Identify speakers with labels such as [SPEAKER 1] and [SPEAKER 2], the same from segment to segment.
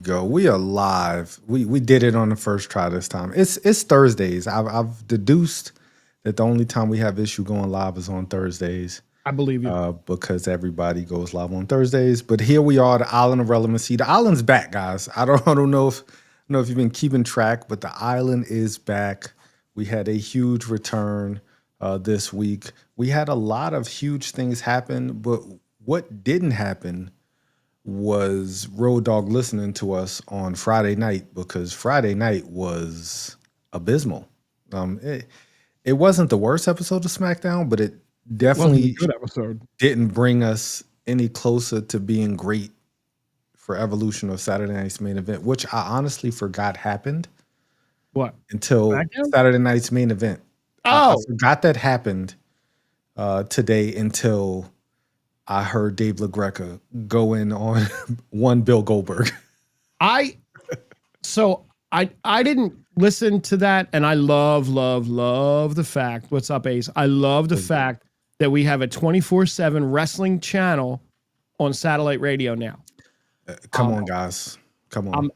[SPEAKER 1] Go. We are live. We did it on the first try this time. It's Thursdays. I've deduced that the only time we have issue going live is on Thursdays.
[SPEAKER 2] I believe you.
[SPEAKER 1] Because everybody goes live on Thursdays. But here we are, the island of relevancy. The island's back, guys. I don't know if you've been keeping track, but the island is back. We had a huge return this week. We had a lot of huge things happen, but what didn't happen was Road Dogg listening to us on Friday night, because Friday night was abysmal. It wasn't the worst episode of SmackDown, but it definitely
[SPEAKER 2] Good episode.
[SPEAKER 1] didn't bring us any closer to being great for Evolution or Saturday Night's main event, which I honestly forgot happened.
[SPEAKER 2] What?
[SPEAKER 1] Until
[SPEAKER 2] SmackDown?
[SPEAKER 1] Saturday Night's main event. I forgot that happened today until I heard Dave LaGreca go in on one Bill Goldberg.
[SPEAKER 2] I didn't listen to that, and I love the fact. What's up, Ace? I love the fact that we have a 24/7 wrestling channel on satellite radio now.
[SPEAKER 1] Come on, guys. Come on.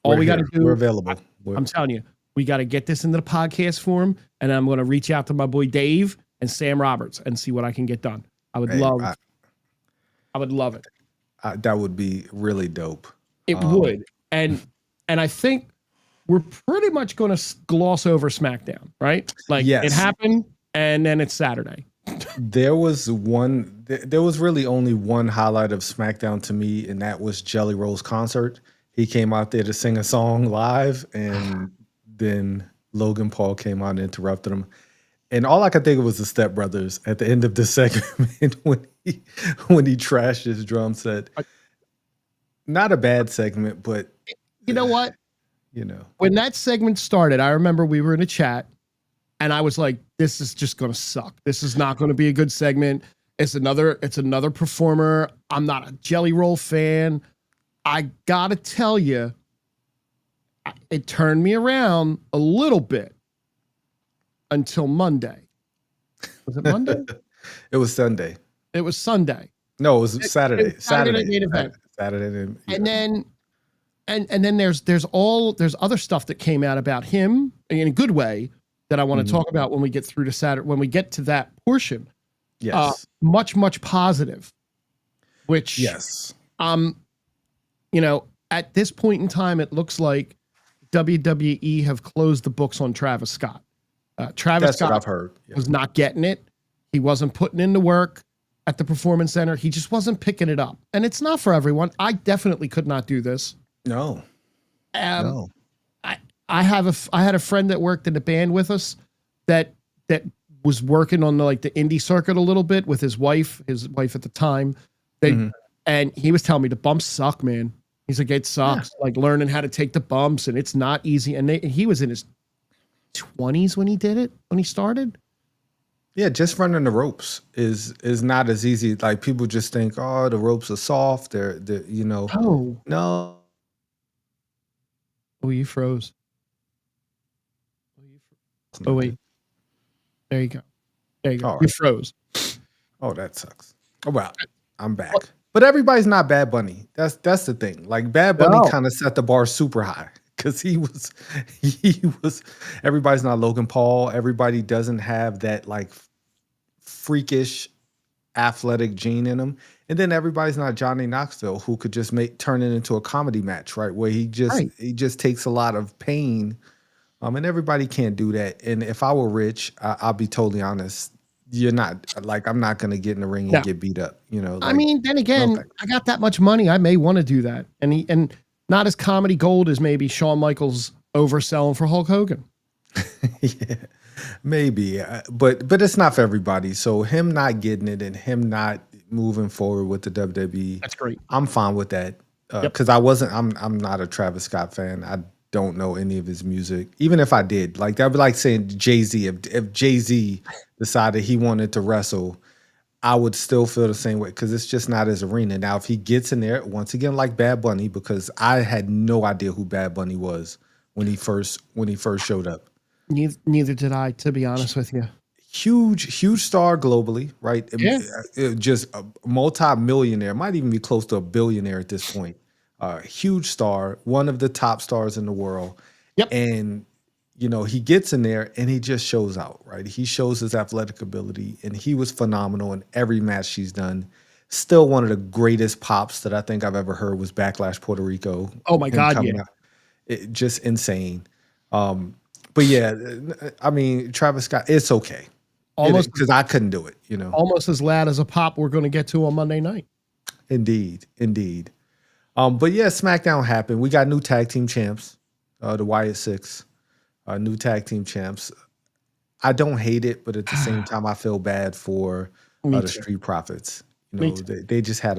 [SPEAKER 2] All we got to do.
[SPEAKER 1] We're available.
[SPEAKER 2] I'm telling you, we got to get this into the podcast form, and I'm going to reach out to my boy Dave and Sam Roberts and see what I can get done. I would love it.
[SPEAKER 1] That would be really dope.
[SPEAKER 2] It would. And I think we're pretty much going to gloss over SmackDown, right? Like,
[SPEAKER 1] yes.
[SPEAKER 2] It happened, and then it's Saturday.
[SPEAKER 1] There was really only one highlight of SmackDown to me, and that was Jelly Roll's concert. He came out there to sing a song live, and then Logan Paul came out and interrupted him. And all I could think of was the Step Brothers at the end of the segment when he trashed his drum set. Not a bad segment, but
[SPEAKER 2] you know what?
[SPEAKER 1] When
[SPEAKER 2] that segment started, I remember we were in a chat, and I was like, "This is just going to suck. This is not going to be a good segment. It's another performer. I'm not a Jelly Roll fan." I gotta tell you, it turned me around a little bit. Until Monday. Was it Monday?
[SPEAKER 1] It was Sunday.
[SPEAKER 2] It was Sunday.
[SPEAKER 1] No, it was Saturday.
[SPEAKER 2] Saturday main event.
[SPEAKER 1] Saturday. Yeah.
[SPEAKER 2] And then there's other stuff that came out about him in a good way that I want to talk about when we get through to Saturday, when we get to that portion.
[SPEAKER 1] Yes.
[SPEAKER 2] Much positive. Which
[SPEAKER 1] yes.
[SPEAKER 2] At this point in time, it looks like WWE have closed the books on Travis Scott. Travis Scott
[SPEAKER 1] what I've heard.
[SPEAKER 2] was not getting it. He wasn't putting in the work at the Performance Center. He just wasn't picking it up. And it's not for everyone. I definitely could not do this.
[SPEAKER 1] No.
[SPEAKER 2] No. I had a friend that worked in the band with us that was working on the indie circuit a little bit with his wife at the time. And he was telling me the bumps suck, man. He's like, it sucks. Yeah. Like learning how to take the bumps, and it's not easy. And he was in his 20s when he started.
[SPEAKER 1] Yeah, just running the ropes is not as easy. Like people just think, oh, the ropes are soft. They're
[SPEAKER 2] Oh
[SPEAKER 1] no.
[SPEAKER 2] Oh, you froze. Oh wait, there you go. Right. You froze.
[SPEAKER 1] Oh, that sucks. Oh well, I'm back. But everybody's not Bad Bunny. That's the thing. Like Bad Bunny kind of set the bar super high. Because he was, everybody's not Logan Paul. Everybody doesn't have that freakish athletic gene in them. And then everybody's not Johnny Knoxville, who could just turn it into a comedy match, right? Where he just takes a lot of pain. And everybody can't do that. And if I were rich, I'll be totally honest. You're not I'm not going to get in the ring and get beat up.
[SPEAKER 2] I mean, then again, I got that much money. I may want to do that. And not as comedy gold as maybe Shawn Michaels overselling for Hulk Hogan.
[SPEAKER 1] Yeah, maybe, but it's not for everybody. So him not getting it and him not moving forward with the WWE,
[SPEAKER 2] that's great.
[SPEAKER 1] I'm fine with that because I'm not a Travis Scott fan. I don't know any of his music. Even if I did, that'd be like saying Jay-Z. If Jay-Z decided he wanted to wrestle, I would still feel the same way because it's just not his arena. Now, if he gets in there, once again, like Bad Bunny, because I had no idea who Bad Bunny was when he first showed up.
[SPEAKER 2] Neither did I, to be honest with you.
[SPEAKER 1] Huge star globally, right?
[SPEAKER 2] Yeah.
[SPEAKER 1] Just a multi-millionaire, might even be close to a billionaire at this point. huge star, one of the top stars in the world.
[SPEAKER 2] Yep.
[SPEAKER 1] And, he gets in there and he just shows out, right? He shows his athletic ability, and he was phenomenal in every match he's done. Still one of the greatest pops that I think I've ever heard was Backlash Puerto Rico.
[SPEAKER 2] Oh my
[SPEAKER 1] Him
[SPEAKER 2] God,
[SPEAKER 1] coming
[SPEAKER 2] yeah.
[SPEAKER 1] out. Just insane. But yeah, I mean, Travis Scott, it's okay.
[SPEAKER 2] Almost
[SPEAKER 1] Because I couldn't do it,
[SPEAKER 2] almost as loud as a pop we're going to get to on Monday night.
[SPEAKER 1] Indeed. But yeah, SmackDown happened. We got new tag team champs, the Wyatt Six, new tag team champs. I don't hate it, but at the same time, I feel bad for the Street Profits. They just had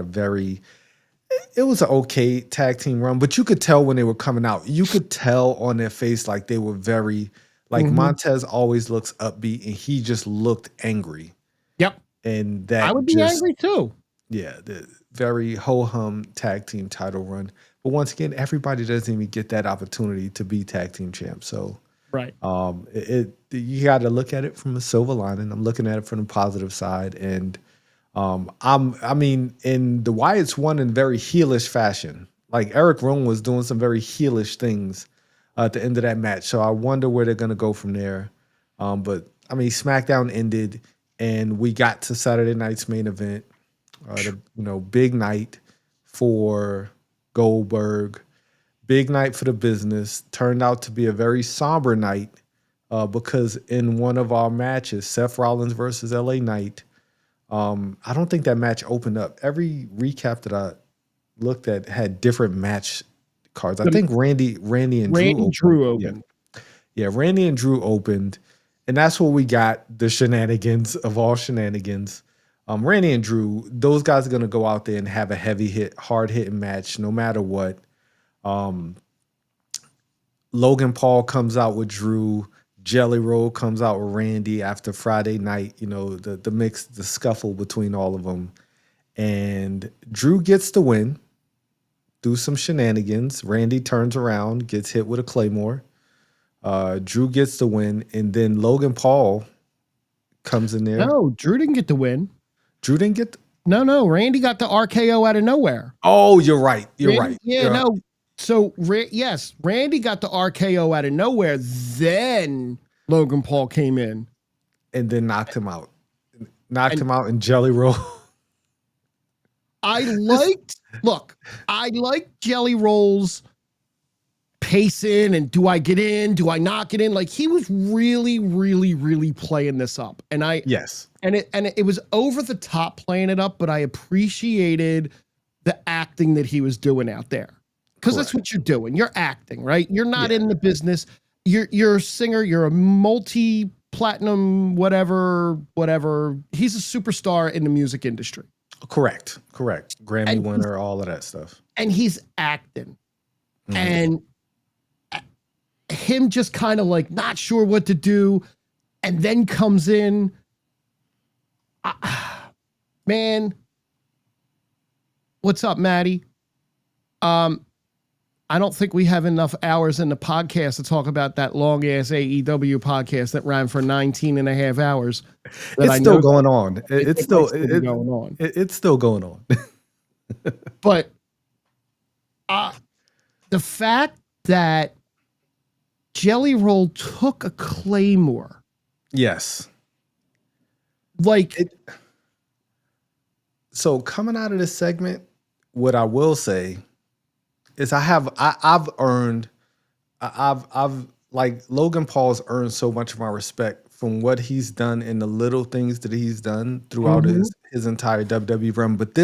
[SPEAKER 1] it was an okay tag team run, but you could tell when they were coming out. You could tell on their face like they were very, Montez always looks upbeat, and he just looked angry.
[SPEAKER 2] Yep.
[SPEAKER 1] And that
[SPEAKER 2] I would be angry too.
[SPEAKER 1] Yeah, the very ho-hum tag team title run. But once again, everybody doesn't even get that opportunity to be tag team champs. So
[SPEAKER 2] right.
[SPEAKER 1] You got to look at it from a silver lining. I'm looking at it from the positive side. And in the Wyatts won in very heelish fashion. Like Eric Rowan was doing some very heelish things at the end of that match. So I wonder where they're going to go from there. But I mean, SmackDown ended and we got to Saturday night's main event. Big night for Goldberg, big night for the business. Turned out to be a very somber night because in one of our matches, Seth Rollins versus LA Knight, I don't think that match opened up. Every recap that I looked at had different match cards. I think Randy and Drew opened. Yeah, Randy and Drew opened, and that's what we got, the shenanigans of all shenanigans. Randy and Drew, those guys are going to go out there and have a hard-hitting match no matter what. Logan Paul comes out with Drew. Jelly Roll comes out with Randy after Friday night, the scuffle between all of them. And Drew gets the win through some shenanigans. Randy turns around, gets hit with a Claymore. Drew gets the win, and then Logan Paul comes in there.
[SPEAKER 2] No, Drew didn't get the win.
[SPEAKER 1] Drew didn't get
[SPEAKER 2] No. Randy got the RKO out of nowhere.
[SPEAKER 1] Oh, you're right. Right.
[SPEAKER 2] Yeah, no. So, yes, Randy got the RKO out of nowhere. Then Logan Paul came in.
[SPEAKER 1] And then knocked him out. Him out in Jelly Roll.
[SPEAKER 2] I liked Jelly Roll's pacing and do I get in? Do I not get in? Like he was really, really, really playing this up. And
[SPEAKER 1] yes.
[SPEAKER 2] And it was over the top playing it up, but I appreciated the acting that he was doing out there. Because that's what you're doing. You're acting, right? You're not in the business. You're a singer. You're a multi-platinum, whatever. He's a superstar in the music industry.
[SPEAKER 1] Correct. Grammy winner, all of that stuff.
[SPEAKER 2] And he's acting. Mm-hmm. And him just kind of like not sure what to do, and then comes in. Man, what's up, Maddie? I don't think we have enough hours in the podcast to talk about that long ass AEW podcast that ran for 19 and a half hours.
[SPEAKER 1] It's still going on. It's still
[SPEAKER 2] going on.
[SPEAKER 1] It's still going on.
[SPEAKER 2] But the fact that Jelly Roll took a Claymore.
[SPEAKER 1] Yes. So coming out of this segment, what I will say is I've like Logan Paul's earned so much of my respect from what he's done and the little things that he's done throughout his entire WWE run. But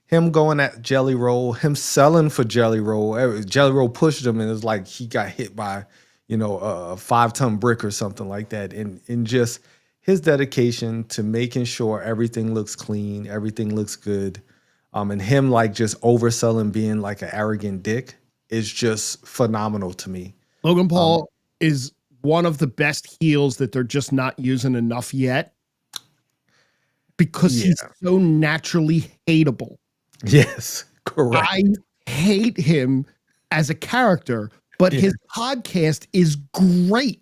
[SPEAKER 1] him going at Jelly Roll, him selling for Jelly Roll, Jelly Roll pushed him and it was like he got hit by, a 5-ton brick or something like that. And just his dedication to making sure everything looks clean, everything looks good. And him like just overselling, being like an arrogant dick is just phenomenal to me.
[SPEAKER 2] Logan Paul is one of the best heels that they're just not using enough yet because he's so naturally hateable.
[SPEAKER 1] Yes, correct.
[SPEAKER 2] I hate him as a character, but his podcast is great.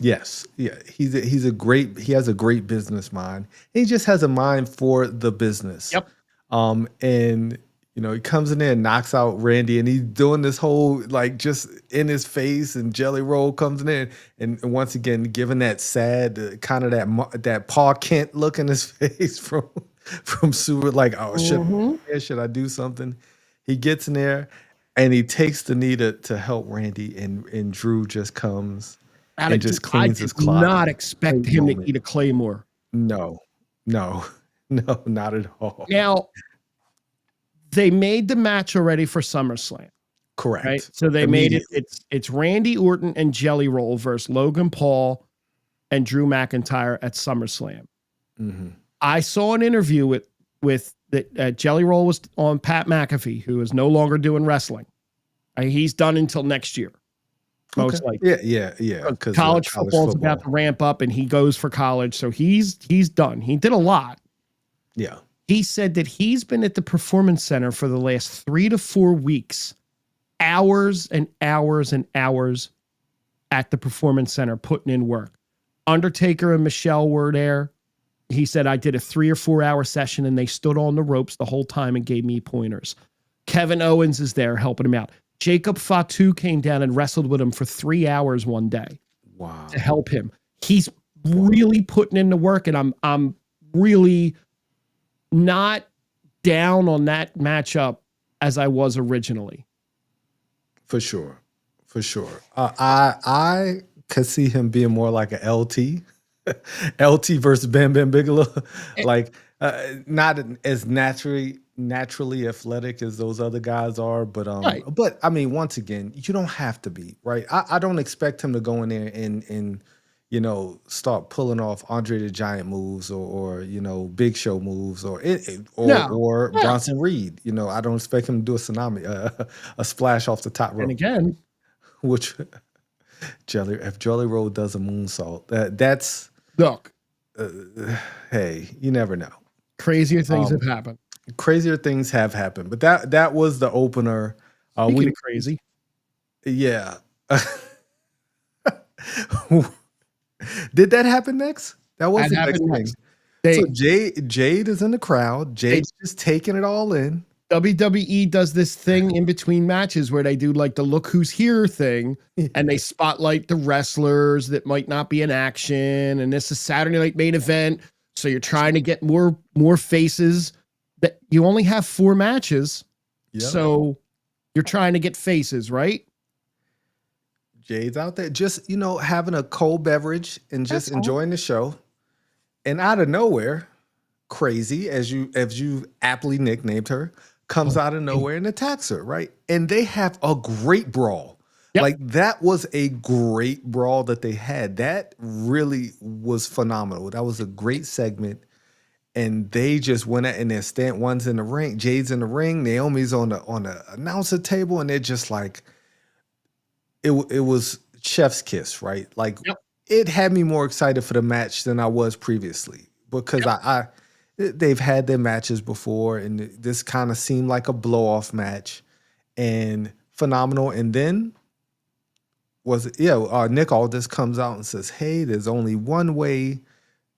[SPEAKER 1] Yes. Yeah. He has a great business mind. He just has a mind for the business.
[SPEAKER 2] Yep.
[SPEAKER 1] And he comes in there and knocks out Randy, and he's doing this whole like just in his face, and Jelly Roll comes in there, and once again giving that sad kind of that Pa Kent look in his face from Super, like, oh, should I do something? He gets in there and he takes the knee to help Randy, and Drew just comes and just cleans his clock.
[SPEAKER 2] I did not expect him to eat a Claymore.
[SPEAKER 1] No, not at all.
[SPEAKER 2] Now, they made the match already for SummerSlam.
[SPEAKER 1] Correct.
[SPEAKER 2] Right? So they made it. It's Randy Orton and Jelly Roll versus Logan Paul and Drew McIntyre at SummerSlam.
[SPEAKER 1] Mm-hmm.
[SPEAKER 2] I saw an interview with that Jelly Roll was on Pat McAfee, who is no longer doing wrestling. He's done until next year, most likely.
[SPEAKER 1] Yeah.
[SPEAKER 2] College football's about to ramp up, and he goes for college, so he's done. He did a lot.
[SPEAKER 1] Yeah.
[SPEAKER 2] He said that he's been at the Performance Center for the last 3 to 4 weeks, hours and hours and hours at the Performance Center putting in work. Undertaker and Michelle were there. He said, I did a 3 or 4 hour session and they stood on the ropes the whole time and gave me pointers. Kevin Owens is there helping him out. Jacob Fatu came down and wrestled with him for 3 hours one day.
[SPEAKER 1] Wow.
[SPEAKER 2] To help him. He's really putting in the work, and I'm really not down on that matchup as I was originally.
[SPEAKER 1] For sure. I could see him being more like a LT. LT versus Bam Bam Bigelow. Like not as naturally athletic as those other guys are, but
[SPEAKER 2] right.
[SPEAKER 1] But I mean, once again, you don't have to be, right? I don't expect him to go in there and start pulling off Andre the Giant moves or Big Show moves or Bronson Reed. I don't expect him to do a tsunami, a splash off the top rope.
[SPEAKER 2] And again,
[SPEAKER 1] which if Jelly Roll does a moonsault, that's
[SPEAKER 2] look.
[SPEAKER 1] Hey, you never know.
[SPEAKER 2] Crazier things have happened.
[SPEAKER 1] Crazier things have happened, but that was the opener.
[SPEAKER 2] Speaking of crazy,
[SPEAKER 1] yeah. Did that happen next? That was the next thing. So Jade is in the crowd. Jade's just taking it all in.
[SPEAKER 2] WWE does this thing in between matches where they do like the look who's here thing, and they spotlight the wrestlers that might not be in action. And this is Saturday Night Main Event, so you're trying to get more faces. That you only have 4 matches, so you're trying to get faces, right?
[SPEAKER 1] Jade's out there just, having a cold beverage and just enjoying the show. And out of nowhere, Crazy, as you aptly nicknamed her, comes out of nowhere and attacks her, right? And they have a great brawl. Yep. Like, that was a great brawl that they had. That really was phenomenal. That was a great segment. And they just went at, and they're one's in the ring, Jade's in the ring, Naomi's on the announcer table, and they're just like, it was chef's kiss, right? Like, It had me more excited for the match than I was previously, because they've had their matches before, and this kind of seemed like a blow-off match, and phenomenal. And then Nick Aldis comes out and says, hey, there's only one way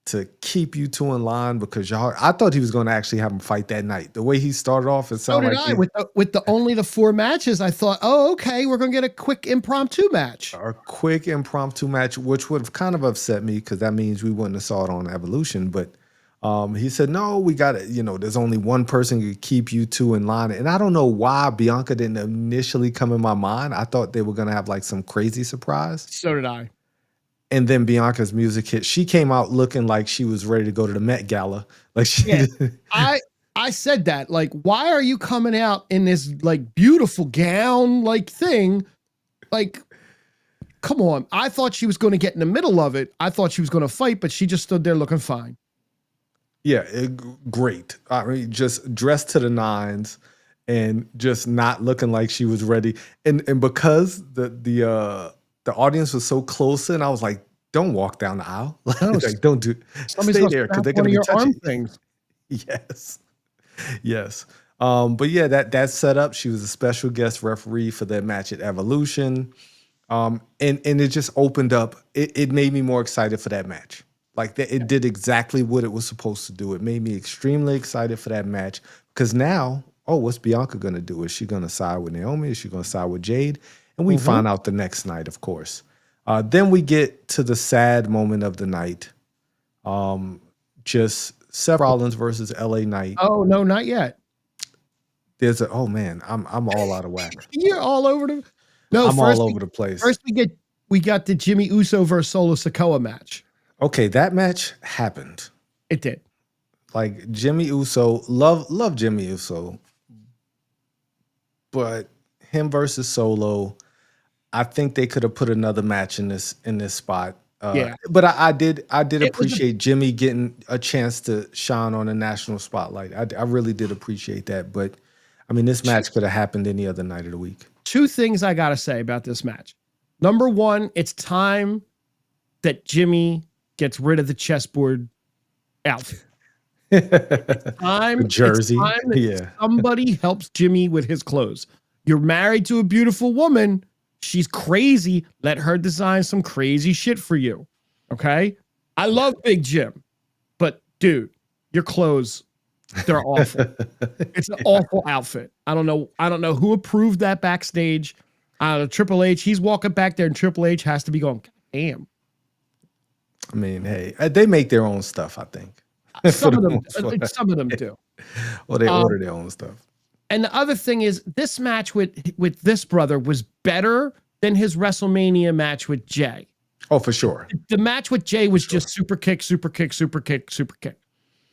[SPEAKER 1] to keep you two in line, because I thought he was going to actually have him fight that night. The way he started off, it sounded like
[SPEAKER 2] with the only the 4 matches. I thought, oh, okay, we're going to get a quick impromptu match.
[SPEAKER 1] A quick impromptu match, which would have kind of upset me, because that means we wouldn't have saw it on Evolution. But he said, no, we got it. There's only one person who could keep you two in line. And I don't know why Bianca didn't initially come in my mind. I thought they were going to have like some crazy surprise.
[SPEAKER 2] So did I.
[SPEAKER 1] And then Bianca's music hit. She came out looking like she was ready to go to the Met Gala. Like
[SPEAKER 2] I said that. Like, why are you coming out in this like beautiful gown like thing? Like, come on. I thought she was going to get in the middle of it. I thought she was going to fight, but she just stood there looking fine.
[SPEAKER 1] Yeah, great. I mean, just dressed to the nines and just not looking like she was ready. And because the audience was so close in, I was like, don't walk down the aisle. Like, don't do. Stay there, because they're going to be touching things. Yes. But yeah, that set up. She was a special guest referee for that match at Evolution. And it just opened up. It made me more excited for that match. Like, it did exactly what it was supposed to do. It made me extremely excited for that match, because now oh, what's Bianca going to do? Is she going to side with Naomi? Is she going to side with Jade? And we find out the next night, of course. Then we get to the sad moment of the night. Just Seth Rollins versus LA Knight.
[SPEAKER 2] Oh, no, not yet.
[SPEAKER 1] Oh man, I'm all out of whack.
[SPEAKER 2] You're all over the. No,
[SPEAKER 1] I'm all over the place.
[SPEAKER 2] First, we got the Jimmy Uso versus Solo Sikoa match.
[SPEAKER 1] Okay, that match happened.
[SPEAKER 2] It did.
[SPEAKER 1] Like Jimmy Uso, love Jimmy Uso, but him versus Solo, I think they could have put another match in this spot.
[SPEAKER 2] Yeah,
[SPEAKER 1] but I did appreciate Jimmy getting a chance to shine on a national spotlight. I really did appreciate that. But I mean, this match could have happened any other night of the week.
[SPEAKER 2] Two things I gotta say about this match. Number one, it's time that Jimmy gets rid of the chessboard outfit. It's time,
[SPEAKER 1] jersey.
[SPEAKER 2] It's time that somebody helps Jimmy with his clothes. You're married to a beautiful woman. She's crazy. Let her design some crazy shit for you. Okay? I love Big Jim, but dude, your clothes, they're awful. It's an awful outfit. I don't know who approved that backstage. Triple H, he's walking back there and Triple H has to be going, damn.
[SPEAKER 1] I mean, hey, they make their own stuff, I think.
[SPEAKER 2] Some of them do.
[SPEAKER 1] Well, they order their own stuff.
[SPEAKER 2] And the other thing is, this match with this brother was better than his WrestleMania match with Jay.
[SPEAKER 1] Oh, for sure.
[SPEAKER 2] The match with Jay was just super kick, super kick, super kick, super kick.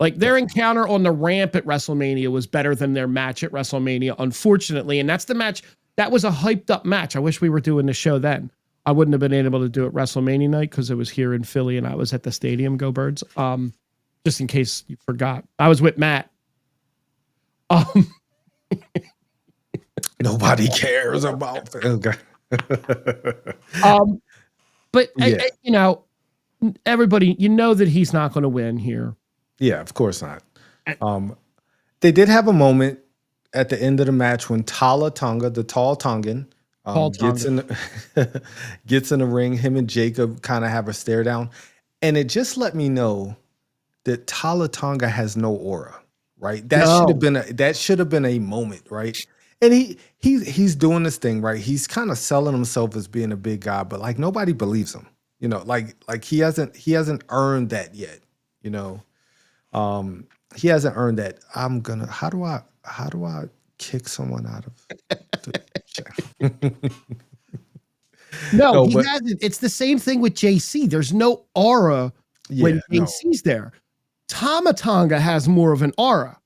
[SPEAKER 2] Like their encounter on the ramp at WrestleMania was better than their match at WrestleMania, unfortunately. And that's the match. That was a hyped up match. I wish we were doing the show then. I wouldn't have been able to do it WrestleMania night because it was here in Philly and I was at the stadium. Go Birds. Just in case you forgot, I was with Matt.
[SPEAKER 1] Nobody cares about. Okay.
[SPEAKER 2] But everybody, that he's not going to win here.
[SPEAKER 1] Yeah, of course not. They did have a moment at the end of the match when Tala Tonga, the tall Tongan, gets in the ring. Him and Jacob kind of have a stare down, and it just let me know that Tala Tonga has no aura. Right? That should have been a moment, right? And he's doing this thing, right? He's kind of selling himself as being a big guy, but like nobody believes him. Like he hasn't earned that yet. He hasn't earned that. How do I kick someone out of the
[SPEAKER 2] No, he hasn't. It's the same thing with JC. There's no aura when JC's there. Tama Tonga has more of an aura.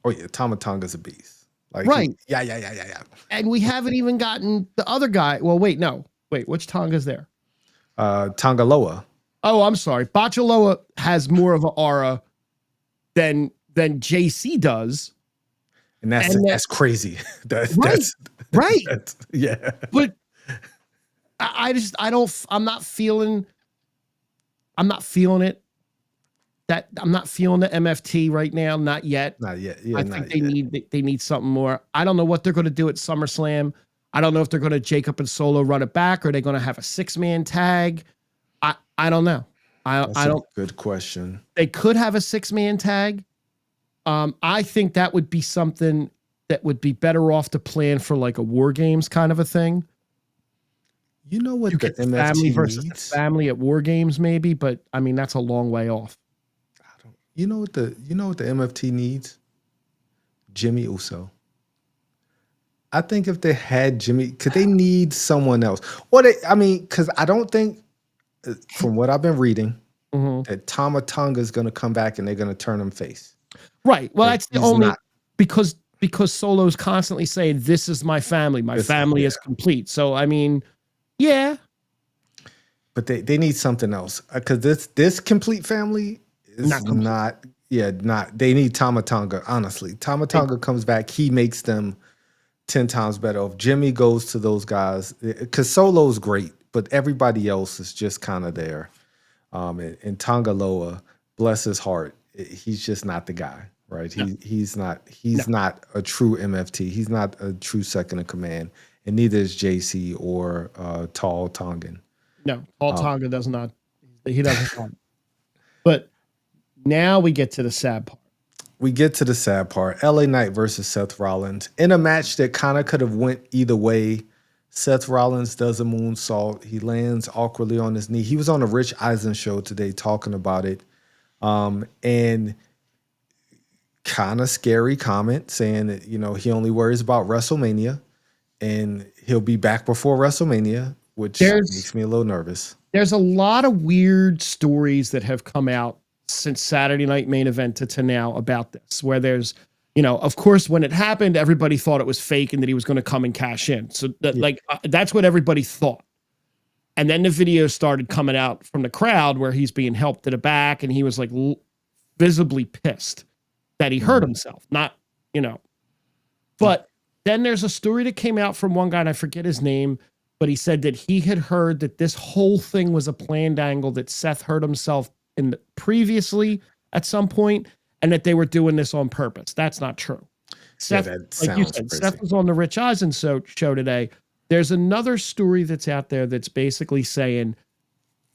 [SPEAKER 1] Oh yeah, Tama Tonga's a beast. Like
[SPEAKER 2] right.
[SPEAKER 1] Yeah.
[SPEAKER 2] And we haven't even gotten the other guy. Well, wait, which Tonga's there?
[SPEAKER 1] Tongaloa.
[SPEAKER 2] Oh, I'm sorry. Bachaloa has more of an aura than JC does.
[SPEAKER 1] And that's crazy.
[SPEAKER 2] Right.
[SPEAKER 1] Yeah.
[SPEAKER 2] But I'm not feeling it. I'm not feeling the MFT right now. Not yet.
[SPEAKER 1] Not yet. Yeah,
[SPEAKER 2] I think they need something more. I don't know what they're going to do at SummerSlam. I don't know if they're going to Jacob and Solo run it back, or are they going to have a 6-man tag? I don't know.
[SPEAKER 1] Good question.
[SPEAKER 2] They could have a 6-man tag. I think that would be something that would be better off to plan for like a War Games kind of a thing.
[SPEAKER 1] You know what the MFT
[SPEAKER 2] family versus
[SPEAKER 1] needs?
[SPEAKER 2] Family at War Games, maybe, but I mean that's a long way off.
[SPEAKER 1] You know what the MFT needs? Jimmy Uso. I think if they had Jimmy, could they need someone else? Because I don't think, from what I've been reading, that Tama Tonga is going to come back and they're going to turn him face.
[SPEAKER 2] Right. Well, that's the only because Solo's constantly saying, "This is my family. My family is complete." So I mean, yeah. But
[SPEAKER 1] they need something else because this complete family is not. They need Tama Tonga. Honestly, Tama Tonga comes back, he makes them 10 times better. If Jimmy goes to those guys, because Solo's great, but everybody else is just kind of there. And Tonga Loa, bless his heart, he's just not the guy, right? No. He's not a true MFT. He's not a true second in command, and neither is JC or Tall Tongan.
[SPEAKER 2] No, Tall Tonga does not. He doesn't. But now we get to the sad part.
[SPEAKER 1] we get to the sad part. LA Knight versus Seth Rollins in a match that kind of could have went either way. Seth Rollins does a moonsault. He lands awkwardly on his knee. He was on the Rich Eisen show today talking about it. And kind of scary comment saying that, he only worries about WrestleMania and he'll be back before WrestleMania, which makes me a little nervous.
[SPEAKER 2] There's a lot of weird stories that have come out since Saturday Night Main Event to now about this, where there's, of course, when it happened, everybody thought it was fake and that he was going to come and cash in. So that's what everybody thought. And then the video started coming out from the crowd where he's being helped to the back and he was like visibly pissed that he hurt himself, but then there's a story that came out from one guy, and I forget his name, but he said that he had heard that this whole thing was a planned angle, that Seth hurt himself previously at some point, and that they were doing this on purpose. That's not true. Seth, like you said, Seth was on the Rich Eisen show today. There's another story that's out there that's basically saying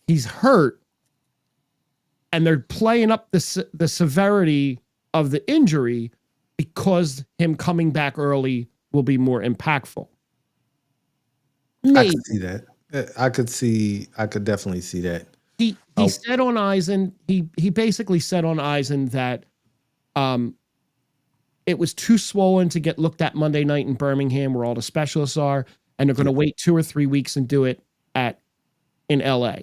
[SPEAKER 2] he's hurt, and they're playing up the severity of the injury because him coming back early will be more impactful. Maybe.
[SPEAKER 1] I could see that. I could definitely see that.
[SPEAKER 2] He said on Eisen, he basically said on Eisen that it was too swollen to get looked at Monday night in Birmingham where all the specialists are, and they're going to wait 2 or 3 weeks and do it in LA.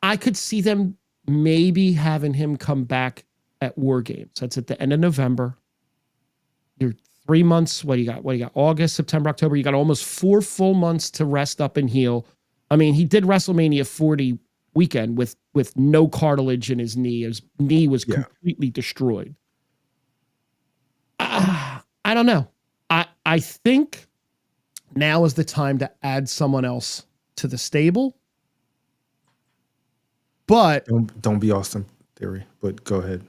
[SPEAKER 2] I could see them maybe having him come back at War Games. That's at the end of November. You're 3 months. What do you got? August, September, October. You got almost 4 full months to rest up and heal. I mean, he did WrestleMania 40 weekend with no cartilage in his knee. His knee was completely destroyed. I don't know. I think now is the time to add someone else to the stable. But
[SPEAKER 1] don't be Austin Theory, but go ahead.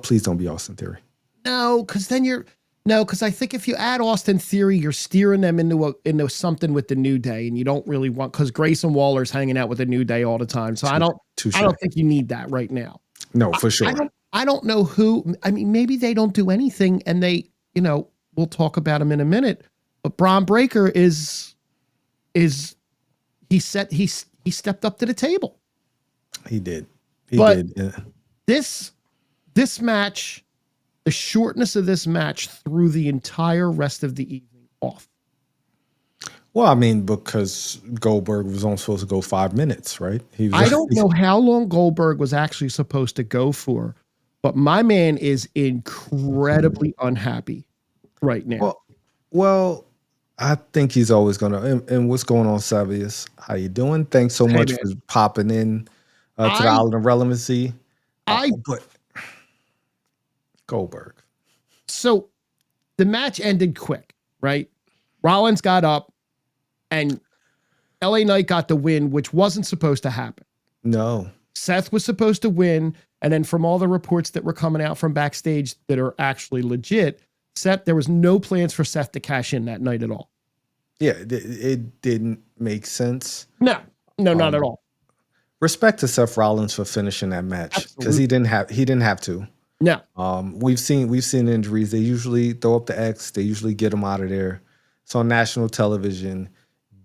[SPEAKER 1] Please don't be Austin Theory.
[SPEAKER 2] No, because I think if you add Austin Theory, you're steering them into something with the New Day, and you don't really want, because Grayson Waller's hanging out with the New Day all the time. So I don't think you need that right now.
[SPEAKER 1] No, for sure.
[SPEAKER 2] I don't know who. I mean, maybe they don't do anything, and they, we'll talk about him in a minute. But Braun Breaker he stepped up to the table.
[SPEAKER 1] He did.
[SPEAKER 2] Yeah. This match, the shortness of this match threw the entire rest of the evening off.
[SPEAKER 1] Well, I mean, because Goldberg was only supposed to go 5 minutes, right?
[SPEAKER 2] I don't know how long Goldberg was actually supposed to go for, but my man is incredibly unhappy right now.
[SPEAKER 1] Well, I think he's always going to. And what's going on, Savius? How you doing? Thanks so much for popping in to the Island of Relevancy. But Goldberg.
[SPEAKER 2] So the match ended quick, right? Rollins got up and LA Knight got the win, which wasn't supposed to happen.
[SPEAKER 1] No.
[SPEAKER 2] Seth was supposed to win. And then from all the reports that were coming out from backstage that are actually legit, there was no plans for Seth to cash in that night at all.
[SPEAKER 1] Yeah, it didn't make sense.
[SPEAKER 2] No, not at all.
[SPEAKER 1] Respect to Seth Rollins for finishing that match because he didn't have to.
[SPEAKER 2] No.
[SPEAKER 1] We've seen injuries. They usually throw up the X. They usually get him out of there. It's on national television.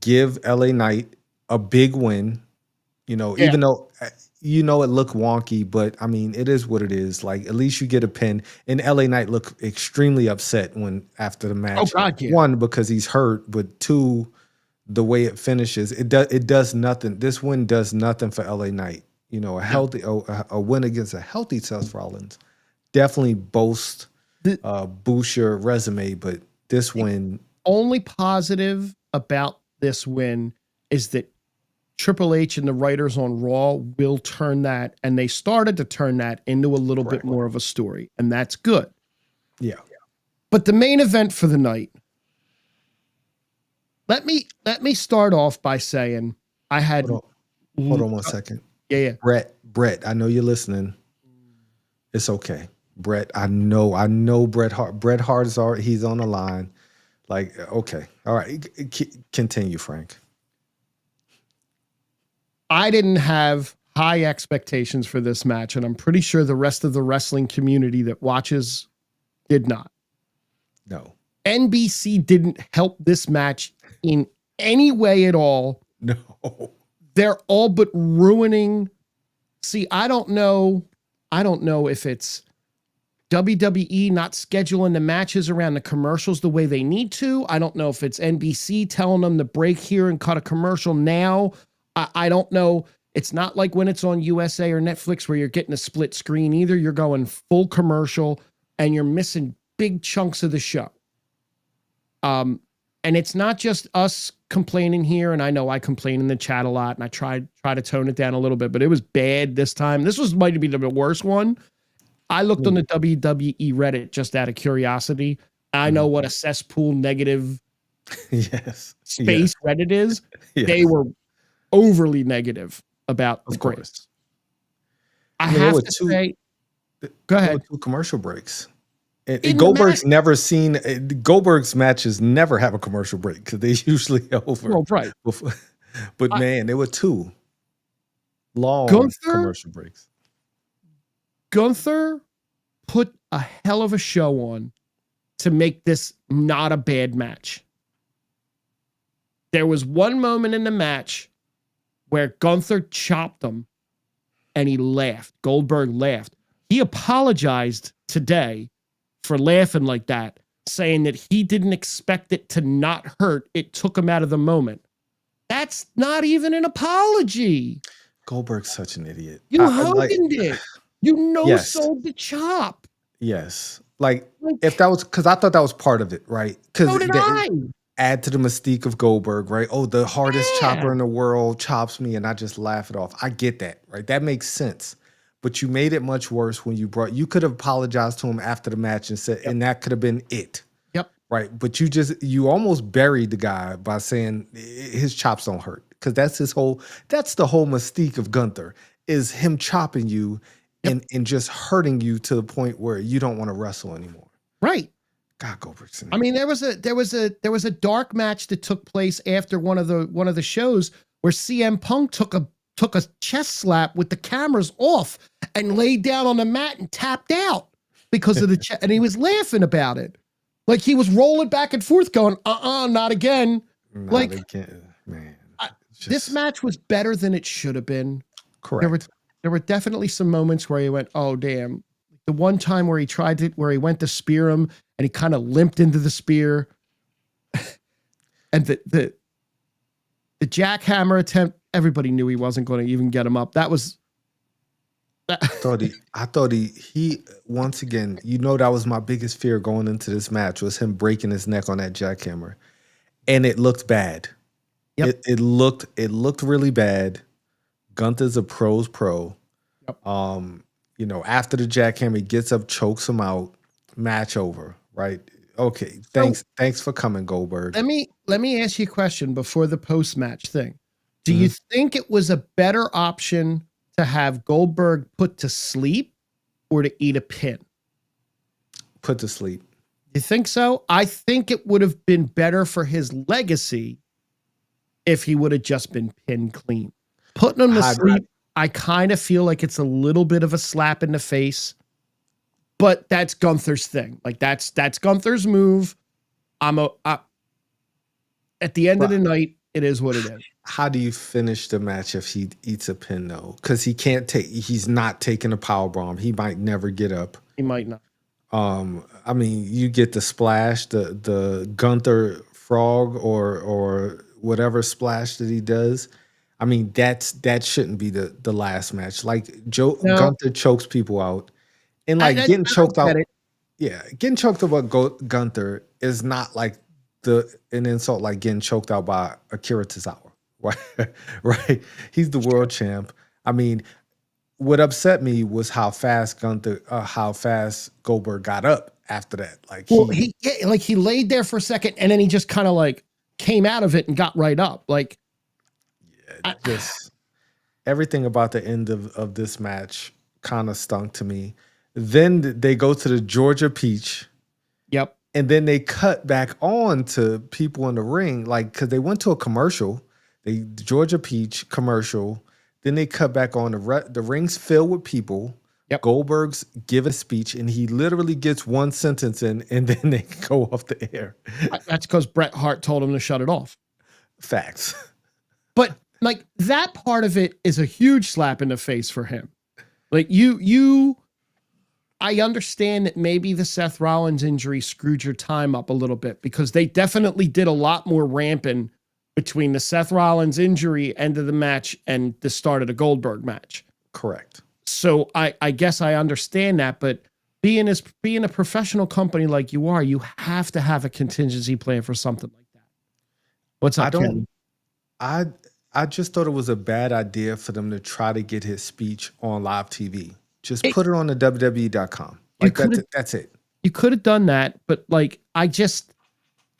[SPEAKER 1] Give LA Knight a big win. Even though it looked wonky, but I mean it is what it is. Like at least you get a pin. And LA Knight looked extremely upset after the match.
[SPEAKER 2] Oh God, yeah.
[SPEAKER 1] 1, because he's hurt, but 2, the way it finishes, it does nothing. This win does nothing for LA Knight. A win against a healthy Seth Rollins definitely boost your resume, but this win.
[SPEAKER 2] Only positive about this win is that Triple H and the writers on Raw will turn that, and they started to turn that into a little bit more of a story, and that's good.
[SPEAKER 1] Yeah.
[SPEAKER 2] But the main event for the night, let me start off by saying I had.
[SPEAKER 1] Hold on 1 second.
[SPEAKER 2] Yeah.
[SPEAKER 1] Brett, I know you're listening. It's okay. Brett, I know Bret Hart. Bret Hart he's on the line. Like, okay. All right. Continue, Frank.
[SPEAKER 2] I didn't have high expectations for this match, and I'm pretty sure the rest of the wrestling community that watches did not.
[SPEAKER 1] No.
[SPEAKER 2] NBC didn't help this match in any way at all.
[SPEAKER 1] No.
[SPEAKER 2] They're all but ruining. See, I don't know if it's WWE not scheduling the matches around the commercials the way they need to. I don't know if it's NBC telling them to break here and cut a commercial now. I don't know. It's not like when it's on USA or Netflix where you're getting a split screen either. You're going full commercial and you're missing big chunks of the show. And it's not just us complaining here. And I know I complain in the chat a lot and I try to tone it down a little bit, but it was bad this time. This might be the worst one. I looked on the WWE Reddit just out of curiosity. I know what a cesspool negative space Reddit is. Yes. They were overly negative about the course. I have to say, go ahead.
[SPEAKER 1] 2 commercial breaks. Goldberg's never seen Goldberg's matches never have a commercial break because they usually over.
[SPEAKER 2] Well, right.
[SPEAKER 1] But man, there were 2 long commercial breaks.
[SPEAKER 2] Gunther put a hell of a show on to make this not a bad match. There was one moment in the match where Gunther chopped him and he laughed. Goldberg laughed. He apologized today for laughing like that, saying that he didn't expect it to not hurt. It took him out of the moment. That's not even an apology.
[SPEAKER 1] Goldberg's such an idiot.
[SPEAKER 2] Hogan did. Sold the chop.
[SPEAKER 1] Yes. Like if that was, because I thought that was part of it, right? Because
[SPEAKER 2] so did I.
[SPEAKER 1] Add to the mystique of Goldberg, right? Oh, the hardest chopper in the world chops me and I just laugh it off. I get that, right? That makes sense. But you made it much worse when you could have apologized to him after the match and said, and that could have been it.
[SPEAKER 2] Yep.
[SPEAKER 1] Right. But you almost buried the guy by saying his chops don't hurt. Because that's the whole mystique of Gunther is him chopping you and just hurting you to the point where you don't want to wrestle anymore.
[SPEAKER 2] Right.
[SPEAKER 1] God, Goldberg's.
[SPEAKER 2] I mean, there was a dark match that took place after one of the shows where CM Punk took a chest slap with the cameras off and laid down on the mat and tapped out because of the and he was laughing about it. Like he was rolling back and forth going, not again.
[SPEAKER 1] Not again, man.
[SPEAKER 2] This match was better than it should have been.
[SPEAKER 1] Correct.
[SPEAKER 2] There were definitely some moments where he went, oh, damn. The one time where he went to spear him and he kind of limped into the spear. And the jackhammer attempt, everybody knew he wasn't going to even get him up. That was.
[SPEAKER 1] I thought he once again, that was my biggest fear going into this match was him breaking his neck on that jackhammer. And it looked bad.
[SPEAKER 2] Yep.
[SPEAKER 1] It looked really bad. Gunther's a pro's pro.
[SPEAKER 2] Yep.
[SPEAKER 1] After the jackhammer, he gets up, chokes him out, match over, right? Okay, thanks for coming, Goldberg.
[SPEAKER 2] Let me ask you a question before the post-match thing. Do you think it was a better option to have Goldberg put to sleep or to eat a pin?
[SPEAKER 1] Put to sleep.
[SPEAKER 2] You think so? I think it would have been better for his legacy if he would have just been pinned clean. Putting him to sleep, I kind of feel like it's a little bit of a slap in the face, but that's Gunther's thing. Like that's Gunther's move. At the end of the night, it is what it is.
[SPEAKER 1] How do you finish the match if he eats a pin though? Because he's not taking a powerbomb. He might never get up.
[SPEAKER 2] He might not.
[SPEAKER 1] I mean, you get the splash, the Gunther frog or whatever splash that he does. I mean, that shouldn't be the last match. Like Gunther chokes people out, and getting choked out. Yeah, getting choked out by Gunther is not like an insult like getting choked out by Akira Tozawa. Right? He's the world champ. I mean, what upset me was how fast Goldberg got up after that.
[SPEAKER 2] He laid there for a second and then he just kind of came out of it and got right up.
[SPEAKER 1] Everything about the end of this match kind of stunk to me. Then they go to the Georgia Peach.
[SPEAKER 2] Yep.
[SPEAKER 1] And then they cut back on to people in the ring, because they went to a commercial. The Georgia Peach commercial. Then they cut back on the ring's filled with people.
[SPEAKER 2] Yep.
[SPEAKER 1] Goldberg's give a speech, and he literally gets one sentence in, and then they go off the air.
[SPEAKER 2] That's because Bret Hart told him to shut it off.
[SPEAKER 1] Facts.
[SPEAKER 2] But like that part of it is a huge slap in the face for him. Like I understand that maybe the Seth Rollins injury screwed your time up a little bit because they definitely did a lot more ramping between the Seth Rollins injury end of the match and the start of the Goldberg match.
[SPEAKER 1] Correct.
[SPEAKER 2] So I guess I understand that, but being a professional company like you are, you have to have a contingency plan for something like that. What's up, Ken?
[SPEAKER 1] I just thought it was a bad idea for them to try to get his speech on live TV. Just put it on the WWE.com. Like that's it.
[SPEAKER 2] You could have done that, but like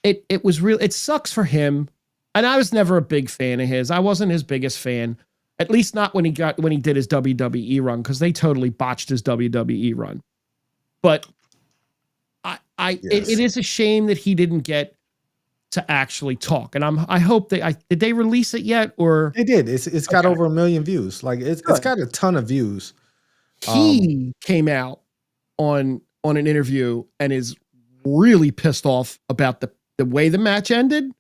[SPEAKER 2] it was real. It sucks for him. And I was never a big fan of his. I wasn't his biggest fan, at least not when he did his WWE run, because they totally botched his WWE run. But it is a shame that he didn't get to actually talk. And I hope did they release it yet, or
[SPEAKER 1] they did. It's got over 1 million views. Like it's got a ton of views.
[SPEAKER 2] He came out on an interview and is really pissed off about the way the match ended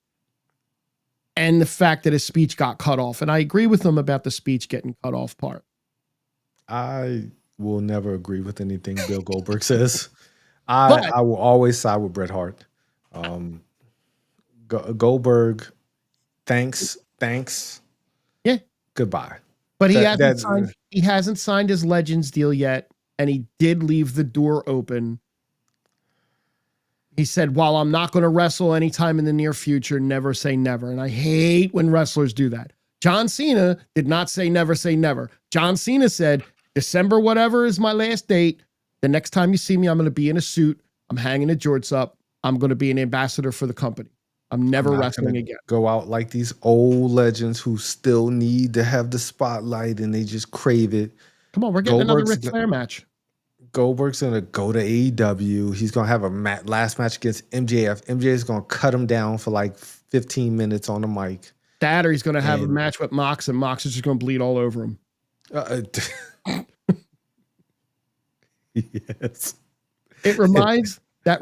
[SPEAKER 2] and the fact that his speech got cut off. And I agree with him about the speech getting cut off part.
[SPEAKER 1] I will never agree with anything Bill Goldberg says. I will always side with Bret Hart. Goldberg, thanks.
[SPEAKER 2] Yeah.
[SPEAKER 1] Goodbye.
[SPEAKER 2] But he hasn't signed his Legends deal yet, and he did leave the door open. He said, while I'm not going to wrestle anytime in the near future, never say never. And I hate when wrestlers do that. John Cena did not say never say never. John Cena said, December whatever is my last date. The next time you see me, I'm going to be in a suit. I'm hanging the jorts up. I'm going to be an ambassador for the company. I'm never wrestling again.
[SPEAKER 1] Go out like these old legends who still need to have the spotlight and they just crave it.
[SPEAKER 2] Come on, we're getting another Ric Flair match.
[SPEAKER 1] Goldberg's going to go to AEW. He's going to have a last match against MJF. MJF's going to cut him down for like 15 minutes on the mic.
[SPEAKER 2] That or he's going to have a match with Mox, and Mox is just going to bleed all over him.
[SPEAKER 1] Yes.
[SPEAKER 2] That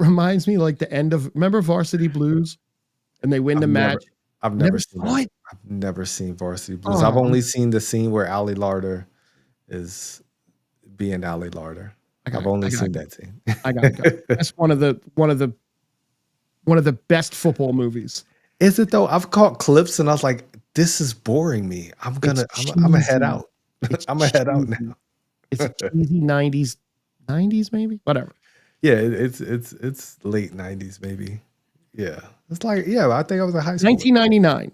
[SPEAKER 2] reminds me like the end of, remember Varsity Blues? And they win the match.
[SPEAKER 1] I've never seen that. I've never seen Varsity Blues. I've only seen the scene where Ali Larder is being Ali Larder. I've only seen that scene.
[SPEAKER 2] I got to go. That's one of the best football movies.
[SPEAKER 1] Is it though? I've caught clips and I was like, this is boring me. I'm gonna head out. I'm gonna head out now.
[SPEAKER 2] It's cheesy 90s maybe? Whatever.
[SPEAKER 1] Yeah, it's late 90s maybe. Yeah. It's like, I think I was in high school.
[SPEAKER 2] 1999.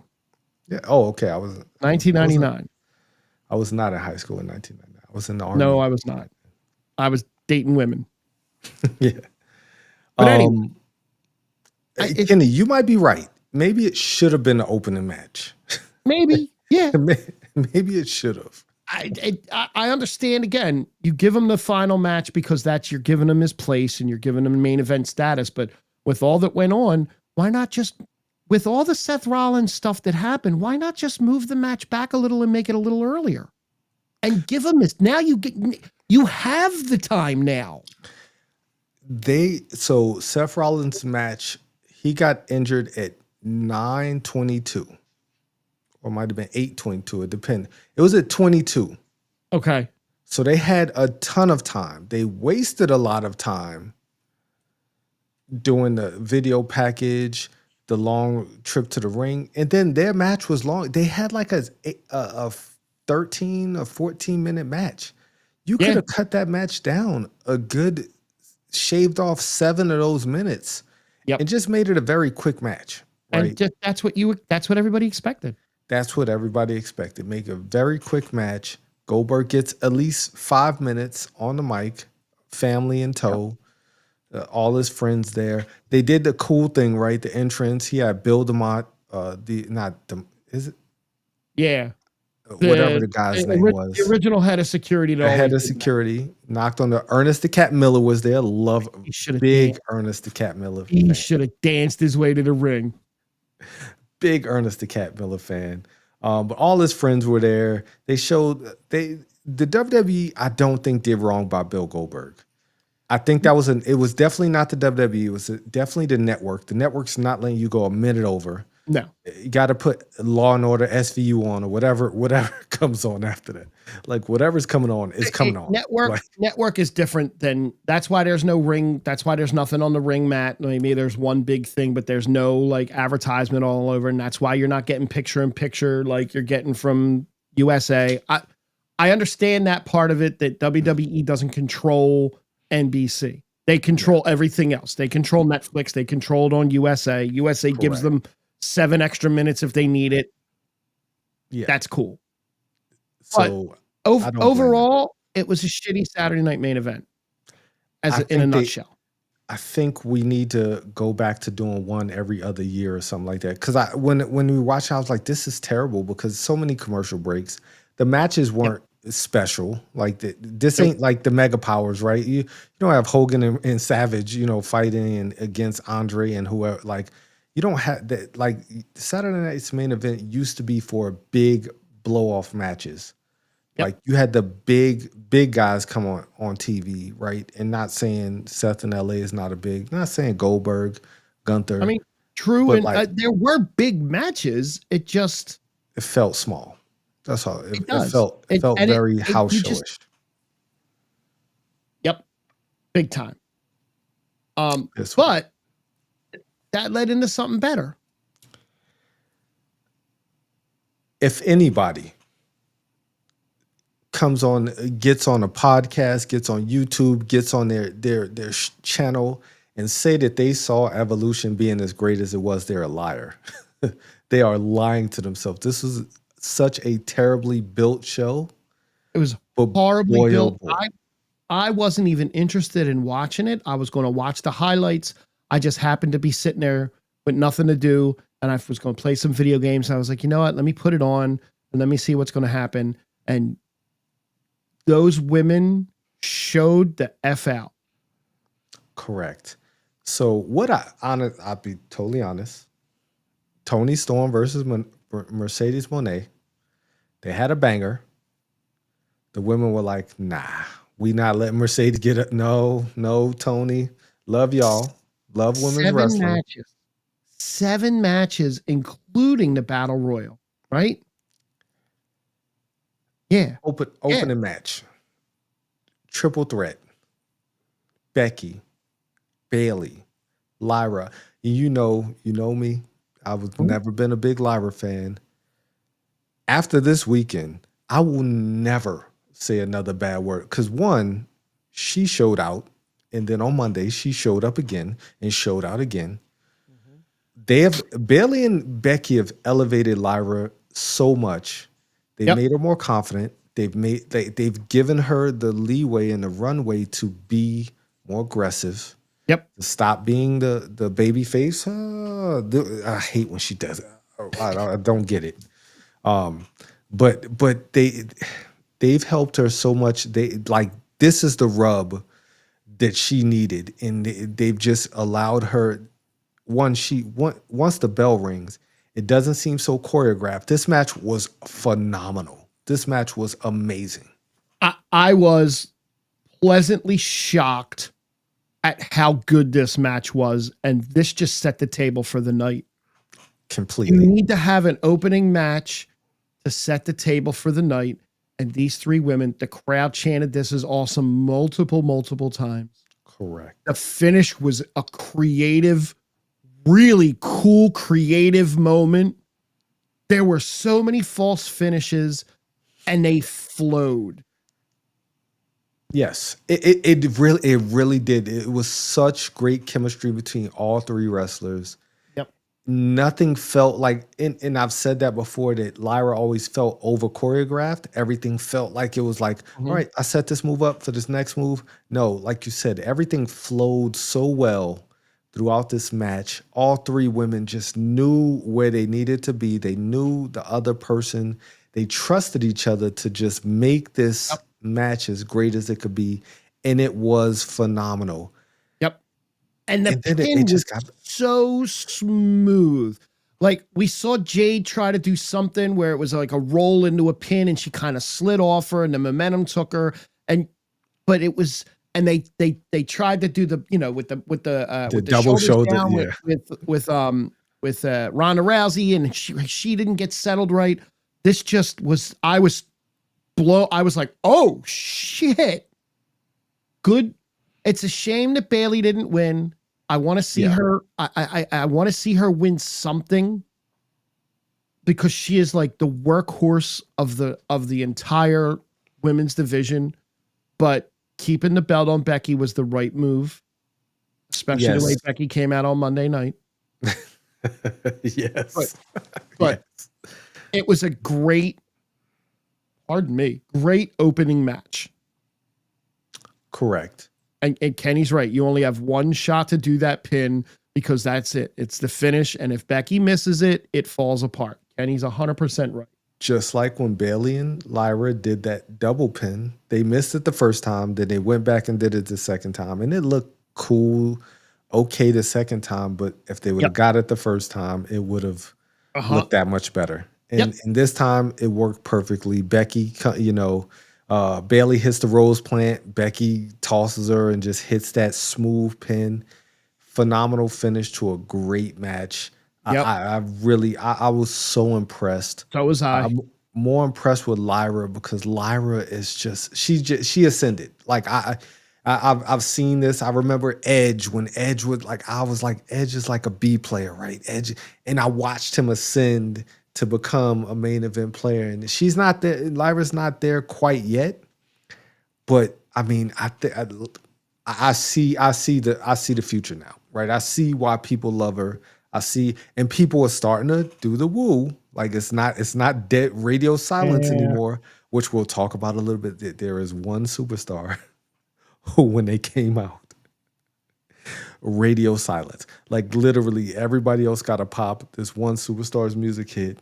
[SPEAKER 1] Yeah. Oh, okay. I was
[SPEAKER 2] 1999.
[SPEAKER 1] I was not in high school in 1999. I was in the Army.
[SPEAKER 2] No, I was not. I was dating women.
[SPEAKER 1] Yeah.
[SPEAKER 2] But anyway,
[SPEAKER 1] Kenny, you might be right. Maybe it should have been an opening match.
[SPEAKER 2] Maybe. Yeah.
[SPEAKER 1] Maybe it should have.
[SPEAKER 2] I understand. Again, you give him the final match because you're giving him his place and you're giving him main event status. But with all that went on, why not just, with all the Seth Rollins stuff that happened, why not just move the match back a little and make it a little earlier? And give him this. Now you have the time now.
[SPEAKER 1] So Seth Rollins' match, he got injured at 9:22. Or it might have been 8:22. It depends. It was at 22.
[SPEAKER 2] Okay.
[SPEAKER 1] So they had a ton of time. They wasted a lot of time doing the video package, the long trip to the ring, and then their match was long. They had like a 13 or 14 minute match. You could have cut that match down a good, shaved off 7 of those minutes, and just made it a very quick match. Right?
[SPEAKER 2] And that's what everybody expected.
[SPEAKER 1] That's what everybody expected. Make a very quick match. Goldberg gets at least 5 minutes on the mic, family in tow. All his friends there. They did the cool thing, right? The entrance. He had Bill DeMott. Is it?
[SPEAKER 2] Yeah.
[SPEAKER 1] Whatever the guy's name was.
[SPEAKER 2] The original head of security.
[SPEAKER 1] The head of security knocked on the. Ernest the Cat Miller was there. Love big Ernest the Cat Miller.
[SPEAKER 2] He should have danced his way to the ring.
[SPEAKER 1] Big Ernest the Cat Miller fan. But all his friends were there. They showed the WWE. I don't think did wrong by Bill Goldberg. I think that was it was definitely not the WWE. It was definitely the network. The network's not letting you go a minute over.
[SPEAKER 2] No.
[SPEAKER 1] You got to put Law and Order SVU on or whatever comes on after that. Like whatever's coming on is coming on.
[SPEAKER 2] Network is different than, that's why there's no ring. That's why there's nothing on the ring mat. Maybe there's one big thing, but there's no like advertisement all over. And that's why you're not getting picture in picture like you're getting from USA. I understand that part of it, that WWE doesn't control NBC. They control everything else. They control Netflix. They control it on USA. USA gives them 7 extra minutes if they need it. Yeah, that's cool. So overall, it was a shitty Saturday night main event. In a nutshell,
[SPEAKER 1] I think we need to go back to doing one every other year or something like that. Because when we watched, I was like, this is terrible because so many commercial breaks. The matches weren't special. Like this ain't like the Mega Powers, right? You don't have Hogan and Savage, fighting against Andre and whoever. Like you don't have that. Like Saturday night's main event used to be for big blow off matches. Like you had the big guys come on TV, right? And not saying Seth in LA is not not saying Goldberg, Gunther.
[SPEAKER 2] I mean, true, and like, there were big matches. It
[SPEAKER 1] felt small. That's all. It felt very house showish.
[SPEAKER 2] Yep, big time. But that led into something better.
[SPEAKER 1] If anybody gets on a podcast, gets on YouTube, gets on their channel and say that they saw Evolution being as great as it was, they're a liar. They are lying to themselves. This was such a terribly built show.
[SPEAKER 2] It was horribly built. I wasn't even interested in watching it. I was going to watch the highlights. I just happened to be sitting there with nothing to do, and I was going to play some video games. I was like, you know what? Let me put it on and let me see what's going to happen. And those women showed the F out.
[SPEAKER 1] Correct. So I'll be totally honest. Toni Storm versus Mercedes Moné. They had a banger. The women were like, nah, we not letting Mercedes get it. No, Toni. Love y'all. Love women's wrestling.
[SPEAKER 2] 7 matches, including the Battle Royal, right? Yeah.
[SPEAKER 1] Opening match. Triple threat. Becky, Bayley, Lyra. You know me. I was never been a big Lyra fan. After this weekend, I will never say another bad word. Because one, she showed out. And then on Monday, she showed up again and showed out again. Bayley and Becky have elevated Lyra so much. They made her more confident. They've given her the leeway and the runway to be more aggressive.
[SPEAKER 2] Yep.
[SPEAKER 1] To stop being the baby face. I hate when she does it. I don't get it. But they've helped her so much. This is the rub that she needed, and they've just allowed her. Once the bell rings, it doesn't seem so choreographed. This match was phenomenal. This match was amazing.
[SPEAKER 2] I was pleasantly shocked at how good this match was, and this just set the table for the night.
[SPEAKER 1] Completely.
[SPEAKER 2] You need to have an opening match to set the table for the night, and these 3 women, the crowd chanted "This is awesome" multiple times.
[SPEAKER 1] Correct.
[SPEAKER 2] The finish was a creative, really cool, creative moment. There were so many false finishes, and they flowed.
[SPEAKER 1] Yes, it really did. It was such great chemistry between all 3 wrestlers.
[SPEAKER 2] Yep.
[SPEAKER 1] Nothing felt like, and I've said that before, that Lyra always felt over choreographed. Everything felt like it was like, all right, I set this move up for this next move. No, like you said, everything flowed so well throughout this match. All 3 women just knew where they needed to be. They knew the other person. They trusted each other to just make this match as great as it could be, and it was phenomenal.
[SPEAKER 2] Yep. And the pin just got so smooth. Like we saw Jade try to do something where it was like a roll into a pin and she kind of slid off her and the momentum took her. But it was, and they tried to do the, with the
[SPEAKER 1] double
[SPEAKER 2] shoulders
[SPEAKER 1] shoulder,
[SPEAKER 2] down
[SPEAKER 1] yeah.
[SPEAKER 2] with Ronda Rousey, and she didn't get settled right. This just was, I was like, oh shit. Good. It's a shame that Bayley didn't win. I want to see her. I want to see her win something, because she is like the workhorse of the entire women's division. But keeping the belt on Becky was the right move, especially the way Becky came out on Monday night.
[SPEAKER 1] Yes.
[SPEAKER 2] But it was a great opening match.
[SPEAKER 1] Correct.
[SPEAKER 2] And Kenny's right. You only have one shot to do that pin, because that's it. It's the finish. And if Becky misses it, it falls apart. Kenny's 100% right.
[SPEAKER 1] Just like when Bayley and Lyra did that double pin, they missed it the first time, then they went back and did it the second time, and it looked cool, okay the second time, but if they would have got it the first time, it would have looked that much better. And this time, it worked perfectly. Becky, Bayley hits the rose plant, Becky tosses her and just hits that smooth pin. Phenomenal finish to a great match. I was so impressed.
[SPEAKER 2] So was I.
[SPEAKER 1] I'm more impressed with Lyra, because Lyra is she ascended. Like I've seen this. I remember Edge, when Edge would I was like, Edge is like a B player, right? Edge, and I watched him ascend to become a main event player, and she's not there. Lyra's not there quite yet, but I mean, I see the future now, right? I see why people love her. I see, and people are starting to do the woo. Like it's not dead radio silence anymore, which we'll talk about a little bit. There is one superstar who, when they came out, radio silence. Like literally everybody else got a pop. This one superstar's music hit.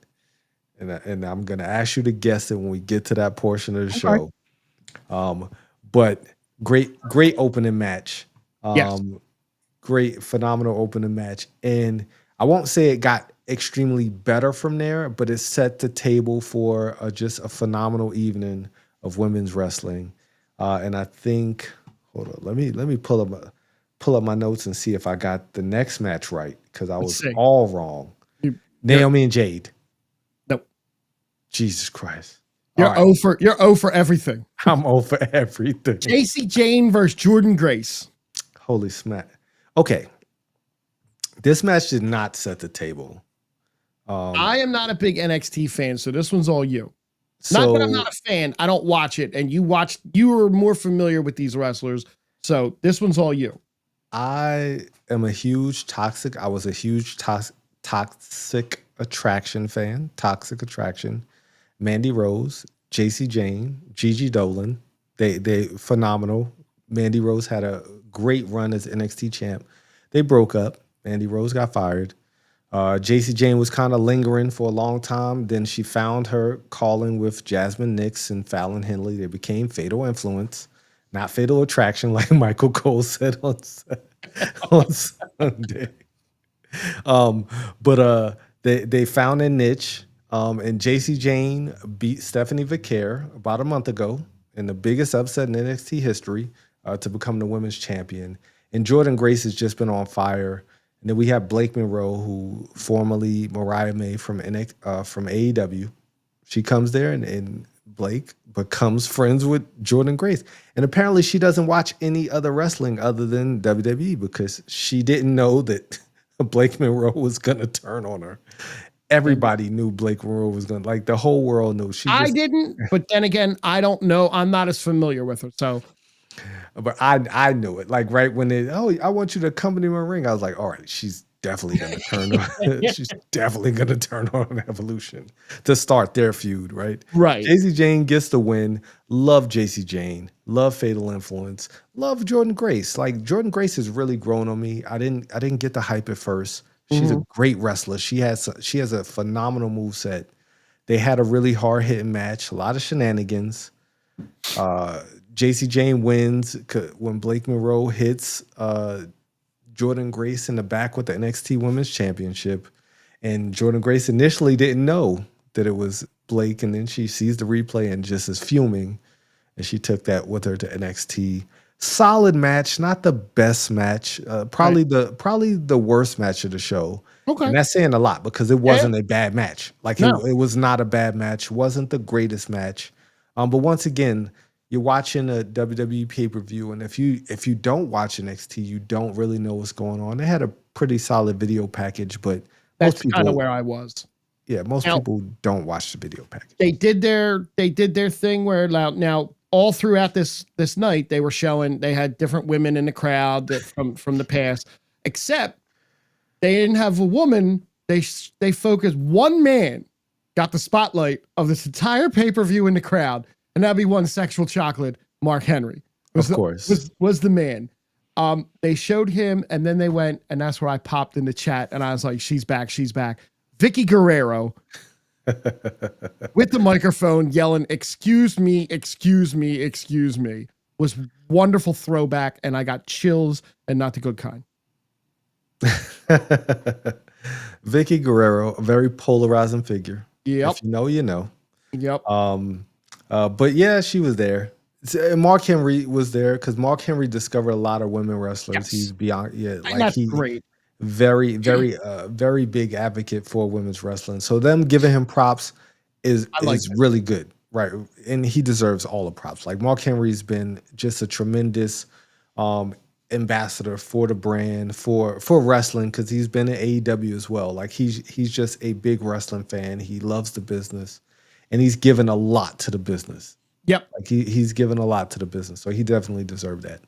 [SPEAKER 1] And I'm gonna ask you to guess it when we get to that portion of the show. But great opening match. Great, phenomenal opening match. And I won't say it got extremely better from there, but it set the table for just a phenomenal evening of women's wrestling. And I think, hold on, let me pull up my notes and see if I got the next match right, because I was all wrong. Naomi and Jade.
[SPEAKER 2] Nope.
[SPEAKER 1] Jesus Christ.
[SPEAKER 2] You're O for everything.
[SPEAKER 1] I'm O for everything.
[SPEAKER 2] JC Jane versus Jordan Grace.
[SPEAKER 1] Holy smack. Okay. This match did not set the table.
[SPEAKER 2] I am not a big NXT fan, so this one's all you. Not that I'm not a fan. I don't watch it, and you are more familiar with these wrestlers, so this one's all you.
[SPEAKER 1] I was a huge Toxic Attraction fan. Toxic Attraction. Mandy Rose, JC Jane, Gigi Dolan. They phenomenal. Mandy Rose had a great run as NXT champ. They broke up. Mandy Rose got fired. JC Jane was kind of lingering for a long time. Then she found her calling with Jasmine Nix and Fallon Henley. They became Fatal Influence, not Fatal Attraction, like Michael Cole said on Sunday. But they found a niche. And JC Jane beat Stephanie Vicaire about a month ago in the biggest upset in NXT history to become the women's champion. And Jordan Grace has just been on fire. And then we have Blake Monroe, who formerly Mariah May from AEW. She comes there, and Blake becomes friends with Jordan Grace. And apparently she doesn't watch any other wrestling other than WWE, because she didn't know that Blake Monroe was going to turn on her. Everybody knew Blake Monroe was going to, like, the whole world knew.
[SPEAKER 2] I didn't, but then again, I don't know. I'm not as familiar with her, so.
[SPEAKER 1] But I knew it. Like, right when I want you to accompany my ring, I was like, all right, she's definitely going to turn on. She's definitely going to turn on Evolution to start their feud, right?
[SPEAKER 2] Right.
[SPEAKER 1] JC Jane gets the win. Love JC Jane. Love Fatal Influence. Love Jordan Grace. Like, Jordan Grace has really grown on me. I didn't get the hype at first. She's a great wrestler. She has a phenomenal moveset. They had a really hard-hitting match, a lot of shenanigans. JC Jane wins when Blake Monroe hits Jordan Grace in the back with the NXT Women's Championship. And Jordan Grace initially didn't know that it was Blake, and then she sees the replay and just is fuming, and she took that with her to NXT. Solid match, not the best match, probably the worst match of the show.
[SPEAKER 2] Okay.
[SPEAKER 1] And that's saying a lot because it wasn't a bad match. Like
[SPEAKER 2] No.
[SPEAKER 1] it was not a bad match, wasn't the greatest match. But once again, you're watching a WWE pay-per-view, and if you don't watch NXT, you don't really know what's going on. They had a pretty solid video package, but
[SPEAKER 2] That's kind of where I was.
[SPEAKER 1] Yeah, most people don't watch the video package.
[SPEAKER 2] They did their thing where now all throughout this night they were showing they had different women in the crowd that from the past, except they didn't have a woman. They focused one man got the spotlight of this entire pay-per-view in the crowd, and that'd be one sexual chocolate, Mark Henry. Was the man. They showed him, and then they went, and that's where I popped in the chat, and I was like, she's back. Vicky Guerrero with the microphone yelling, excuse me, was wonderful throwback, and I got chills, and not the good kind.
[SPEAKER 1] Vicky Guerrero, a very polarizing figure.
[SPEAKER 2] Yep.
[SPEAKER 1] If you know, you know.
[SPEAKER 2] Yep.
[SPEAKER 1] But yeah, she was there. Mark Henry was there because Mark Henry discovered a lot of women wrestlers.
[SPEAKER 2] Yes.
[SPEAKER 1] He's beyond,
[SPEAKER 2] That's great.
[SPEAKER 1] Very big advocate for women's wrestling. So them giving him props is really good, right? And he deserves all the props. Like Mark Henry's been just a tremendous ambassador for the brand, for wrestling, because he's been in AEW as well. Like he's just a big wrestling fan. He loves the business, and he's given a lot to the business.
[SPEAKER 2] Yep.
[SPEAKER 1] Like he's given a lot to the business, so he definitely deserved that.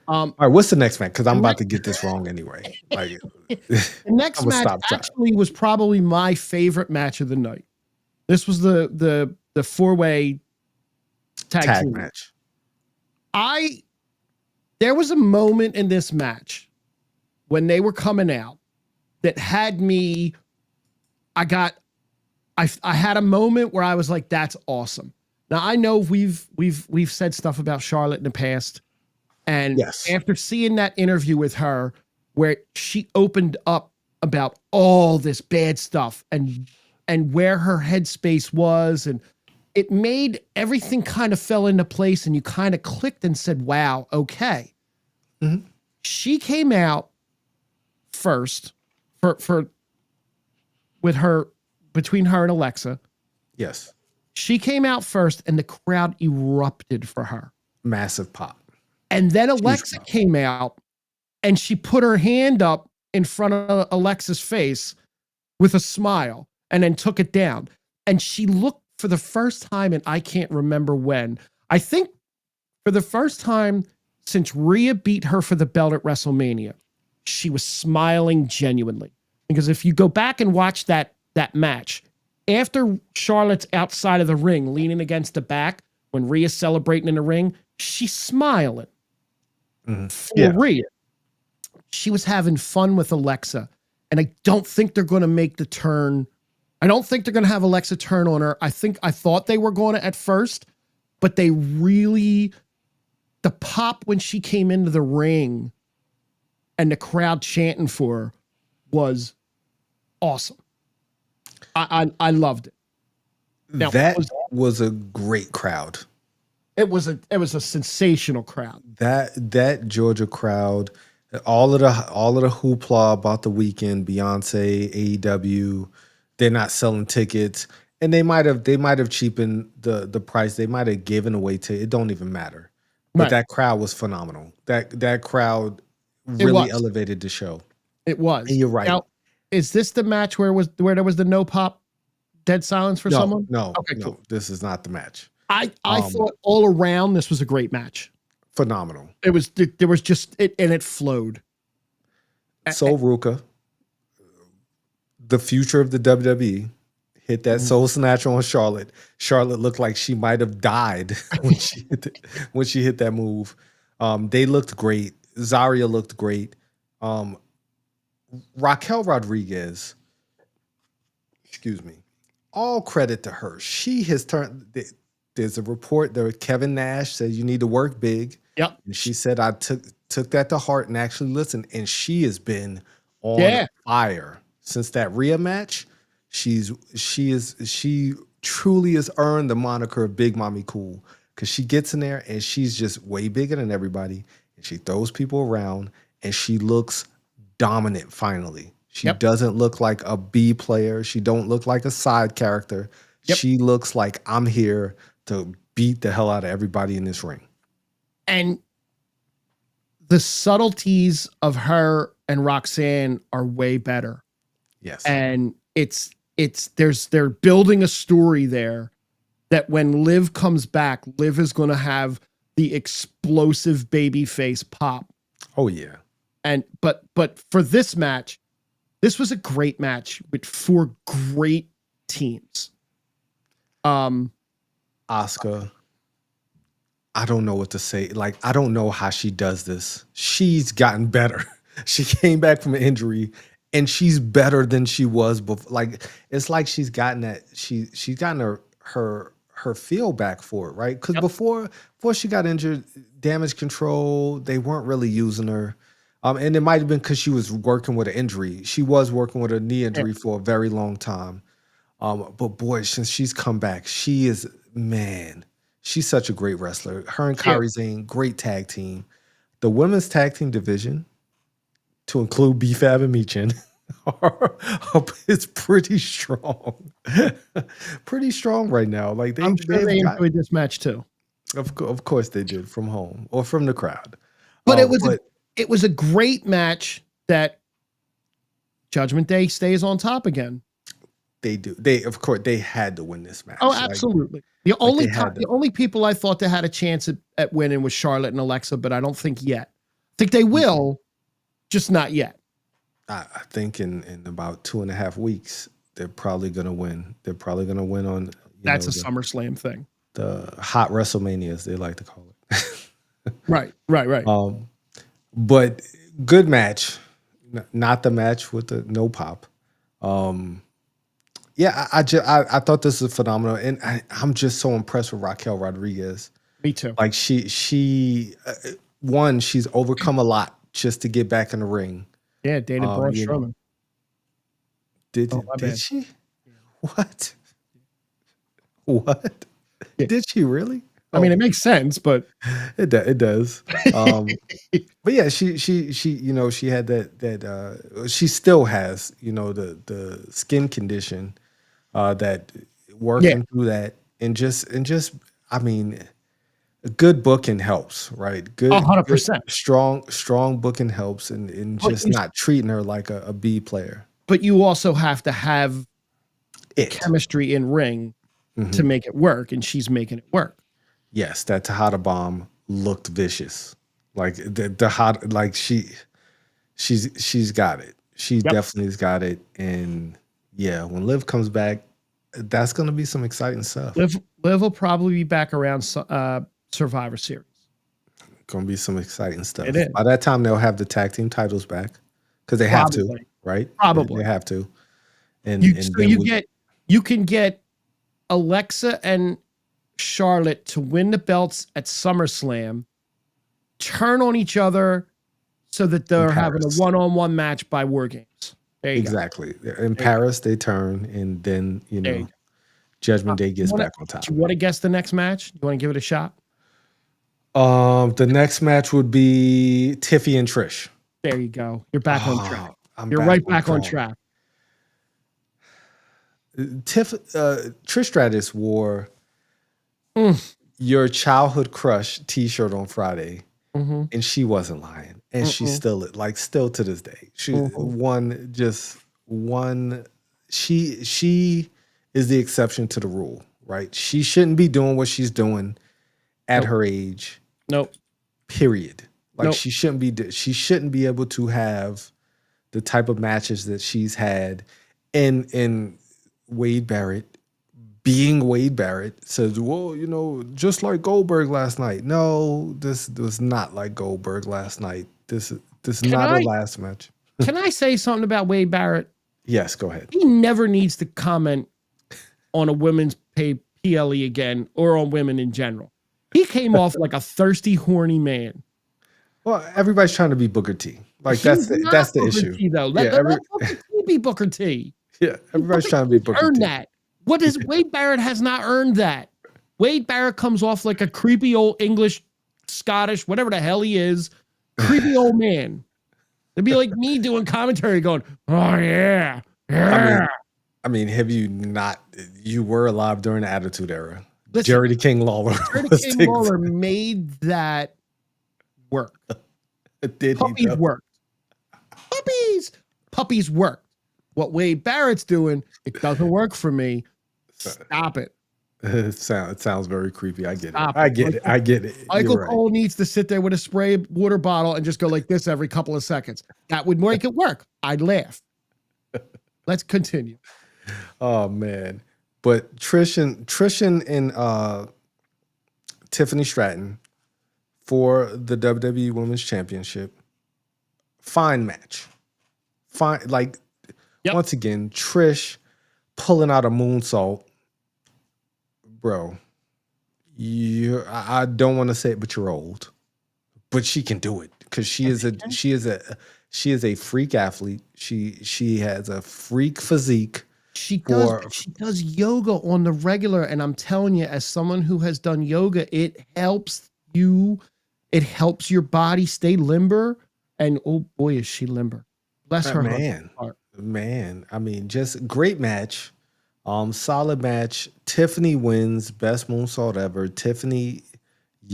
[SPEAKER 1] All right, what's the next match? Because I'm about to get this wrong anyway. Like
[SPEAKER 2] the next match actually was probably my favorite match of the night. This was the 4-way tag
[SPEAKER 1] match.
[SPEAKER 2] There was a moment in this match when they were coming out that had me. I had a moment where I was like, "That's awesome." Now I know we've said stuff about Charlotte in the past, and after seeing that interview with her where she opened up about all this bad stuff and where her headspace was, and it made everything kind of fell into place, and you kind of clicked and said, "Wow, okay." Mm-hmm. She came out first with her, between her and Alexa.
[SPEAKER 1] Yes.
[SPEAKER 2] She came out first, and the crowd erupted for her.
[SPEAKER 1] Massive pop.
[SPEAKER 2] And then Alexa came out, and she put her hand up in front of Alexa's face with a smile, and then took it down. And she looked for the first time, and I can't remember when. I think for the first time since Rhea beat her for the belt at WrestleMania, she was smiling genuinely. Because if you go back and watch that match, after Charlotte's outside of the ring, leaning against the back, when Rhea's celebrating in the ring, she's smiling. For Rhea. She was having fun with Alexa. And I don't think they're going to make the turn. I don't think they're going to have Alexa turn on her. I thought they were going to at first, but they really, the pop when she came into the ring and the crowd chanting for her was awesome. I loved it. Now,
[SPEAKER 1] that was a great crowd.
[SPEAKER 2] It was a sensational crowd.
[SPEAKER 1] That Georgia crowd, all of the hoopla about the weekend, Beyonce, AEW, they're not selling tickets, and they might have cheapened the price. They might have given away it don't even matter. But that crowd was phenomenal. That crowd really elevated the show.
[SPEAKER 2] It was.
[SPEAKER 1] And you're right.
[SPEAKER 2] Now, is this the match where there was the no pop, dead silence for someone?
[SPEAKER 1] No.
[SPEAKER 2] Okay,
[SPEAKER 1] no.
[SPEAKER 2] cool.
[SPEAKER 1] This is not the match.
[SPEAKER 2] I thought all around this was a great match.
[SPEAKER 1] Phenomenal.
[SPEAKER 2] There was just it, and it flowed.
[SPEAKER 1] So Ruka, the future of the WWE, hit that soul snatcher on Charlotte. Charlotte looked like she might have died when she hit that move. They looked great. Zarya looked great. Raquel Rodriguez, excuse me, all credit to her. She has turned. There's a report there. Kevin Nash said you need to work big.
[SPEAKER 2] Yep.
[SPEAKER 1] And she said I took that to heart and actually listened. And she has been on fire. Since that Rhea match, she truly has earned the moniker of Big Mommy Cool, because she gets in there and she's just way bigger than everybody, and she throws people around and she looks dominant finally. She doesn't look like a B player. She don't look like a side character. She looks like I'm here to beat the hell out of everybody in this ring.
[SPEAKER 2] And the subtleties of her and Roxanne are way better.
[SPEAKER 1] Yes.
[SPEAKER 2] And they're building a story there that when Liv comes back, Liv is going to have the explosive baby face pop.
[SPEAKER 1] Oh yeah.
[SPEAKER 2] And but for this match, this was a great match with 4 great teams.
[SPEAKER 1] Asuka, I don't know what to say. Like, I don't know how she does this. She's gotten better. She came back from an injury and she's better than she was before. Like, it's like she's gotten that she's gotten her feel back for it, right? Because before she got injured, Damage Control, they weren't really using her. And it might have been because she was working with an injury. She was working with a knee injury for a very long time. But boy, since she's come back, she's such a great wrestler. Her and Kairi Sane, great tag team. The women's tag team division, to include B-Fab and Michin, is pretty strong. Pretty strong right now. Like
[SPEAKER 2] I'm sure they enjoyed this match too.
[SPEAKER 1] Of course they did, from home or from the crowd.
[SPEAKER 2] But it was a great match that Judgment Day stays on top again.
[SPEAKER 1] They do. Of course, they had to win this match.
[SPEAKER 2] Oh, absolutely. The only people I thought that had a chance at winning was Charlotte and Alexa, but I don't think yet. I think they will, just not yet.
[SPEAKER 1] I think in about 2.5 weeks, they're probably going to win. They're probably going to win on...
[SPEAKER 2] That's a SummerSlam thing.
[SPEAKER 1] The hot WrestleManias, they like to call it.
[SPEAKER 2] Right.
[SPEAKER 1] But good match. Not the match with the no pop. Yeah, I thought this was phenomenal, and I'm just so impressed with Raquel Rodriguez.
[SPEAKER 2] Me too.
[SPEAKER 1] Like she's overcome a lot just to get back in the ring.
[SPEAKER 2] Yeah, dated Braun Strowman.
[SPEAKER 1] Did she? What? What? Yeah. Did she really?
[SPEAKER 2] I mean, it makes sense, but
[SPEAKER 1] it does. But yeah, she she had that she still has the skin condition that working through that and just I mean, good booking helps, right? Good
[SPEAKER 2] 100%.
[SPEAKER 1] Strong booking helps and just not treating her like a B player.
[SPEAKER 2] But you also have to have chemistry in ring to make it work, and she's making it work.
[SPEAKER 1] Yes, that Tejada bomb looked vicious. Like the hot, like she's got it. She definitely's got it. And yeah, when Liv comes back, that's going to be some exciting stuff.
[SPEAKER 2] Liv will probably be back around Survivor Series.
[SPEAKER 1] Going to be some exciting stuff.
[SPEAKER 2] It is.
[SPEAKER 1] By that time, they'll have the tag team titles back because they have to, right?
[SPEAKER 2] Probably
[SPEAKER 1] they have to. And
[SPEAKER 2] you can get Alexa and Charlotte to win the belts at SummerSlam, turn on each other so that they're having a one-on-one match by War Games. There you
[SPEAKER 1] exactly. Go. In Paris, they turn, and then Judgment Day gets back on top.
[SPEAKER 2] Do you want to guess the next match? You want to give it a shot?
[SPEAKER 1] The next match would be Tiffy and Trish.
[SPEAKER 2] There you go. You're back on track. You're right back on track.
[SPEAKER 1] Trish Stratus wore your childhood crush T-shirt on Friday, and she wasn't lying, and she still to this day. She She is the exception to the rule, right? She shouldn't be doing what she's doing at her age.
[SPEAKER 2] Nope.
[SPEAKER 1] Period. She shouldn't be able to have the type of matches that she's had, and Wade Barrett, being Wade Barrett, says, well, just like Goldberg last night. No, this was not like Goldberg last night. This is not a last match.
[SPEAKER 2] Can I say something about Wade Barrett?
[SPEAKER 1] Yes, go ahead.
[SPEAKER 2] He never needs to comment on a women's PLE again or on women in general. He came off like a thirsty, horny man.
[SPEAKER 1] Well, everybody's trying to be Booker T. Like that's the issue.
[SPEAKER 2] T, though. Let Booker T to be Booker T.
[SPEAKER 1] Yeah, everybody's trying to be Booker
[SPEAKER 2] Earn
[SPEAKER 1] T.
[SPEAKER 2] that. What is Wade Barrett has not earned that. Wade Barrett comes off like a creepy old English, Scottish, whatever the hell he is, creepy old man. It'd be like me doing commentary going, oh yeah, yeah.
[SPEAKER 1] I mean, have you not? You were alive during the Attitude Era.
[SPEAKER 2] Listen,
[SPEAKER 1] Jerry the King Lawler.
[SPEAKER 2] Jerry the King Lawler made that work.
[SPEAKER 1] Did
[SPEAKER 2] Puppies worked. Puppies worked. What Wade Barrett's doing, it doesn't work for me. Stop it.
[SPEAKER 1] It sounds very creepy. I get
[SPEAKER 2] Stop
[SPEAKER 1] it. I get it. I get it.
[SPEAKER 2] Michael Cole needs to sit there with a spray water bottle and just go like this every couple of seconds. That would make it work. I'd laugh. Let's continue.
[SPEAKER 1] Oh man. But Trish and Tiffany Stratton for the WWE Women's Championship. Fine match. Fine, like once again, Trish pulling out a moonsault. Bro, I don't want to say it, but you're old. But she can do it because she is a freak athlete. She has a freak physique.
[SPEAKER 2] She does yoga on the regular, and I'm telling you, as someone who has done yoga, it helps you. It helps your body stay limber. And oh boy, is she limber. Bless her heart.
[SPEAKER 1] Man, I mean, just great match. Solid match. Tiffany wins, best moonsault ever. Tiffany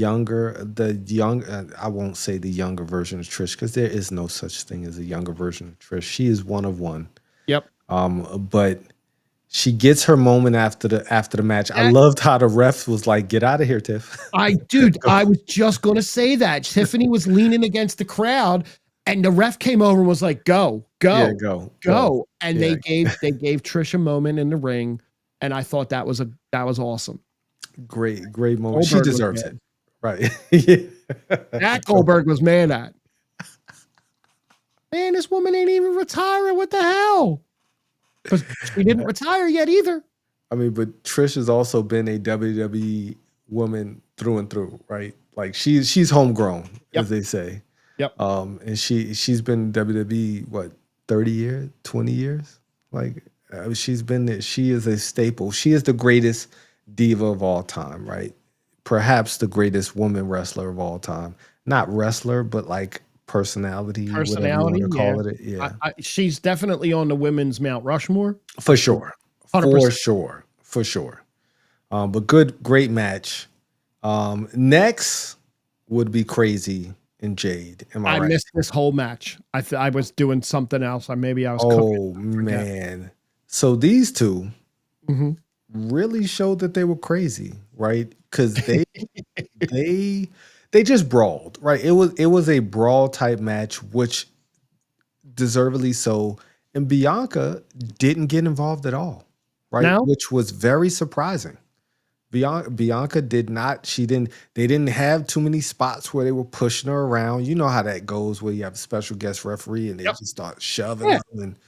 [SPEAKER 1] I won't say the younger version of Trish because there is no such thing as a younger version of Trish. She is one of one.
[SPEAKER 2] Yep.
[SPEAKER 1] But she gets her moment after the match. I loved how the ref was like, "Get out of here, Tiff."
[SPEAKER 2] I was just gonna say that. Tiffany was leaning against the crowd, and the ref came over and was like, "Go."
[SPEAKER 1] Yeah, go.
[SPEAKER 2] And they gave Trish a moment in the ring, and I thought that was awesome. Great
[SPEAKER 1] moment.
[SPEAKER 2] Goldberg
[SPEAKER 1] she deserves it. Right. Yeah.
[SPEAKER 2] That Goldberg was mad at. Man, this woman ain't even retiring. What the hell? Because she didn't retire yet either.
[SPEAKER 1] I mean, but Trish has also been a WWE woman through and through, right? Like she's homegrown, as they say.
[SPEAKER 2] Yep.
[SPEAKER 1] And she's been WWE what 30 years, 20 years? Like she's been there. She is a staple. She is the greatest diva of all time, right? Perhaps the greatest woman wrestler of all time. Not wrestler, but like personality, whatever you want to call it. Yeah.
[SPEAKER 2] She's definitely on the women's Mount Rushmore.
[SPEAKER 1] For sure.
[SPEAKER 2] 100%.
[SPEAKER 1] For sure. But great match. Next would be Crazy and Jade. Am I right?
[SPEAKER 2] I missed this whole match. I was doing something else. Maybe I was
[SPEAKER 1] cooking. Man. So these two really showed that they were crazy, right? Because they just brawled, right? It was a brawl type match, which deservedly so. And Bianca didn't get involved at all, right?
[SPEAKER 2] No?
[SPEAKER 1] Which was very surprising. Bianca did not. They didn't have too many spots where they were pushing her around. You know how that goes, where you have a special guest referee and they just start shoving them. And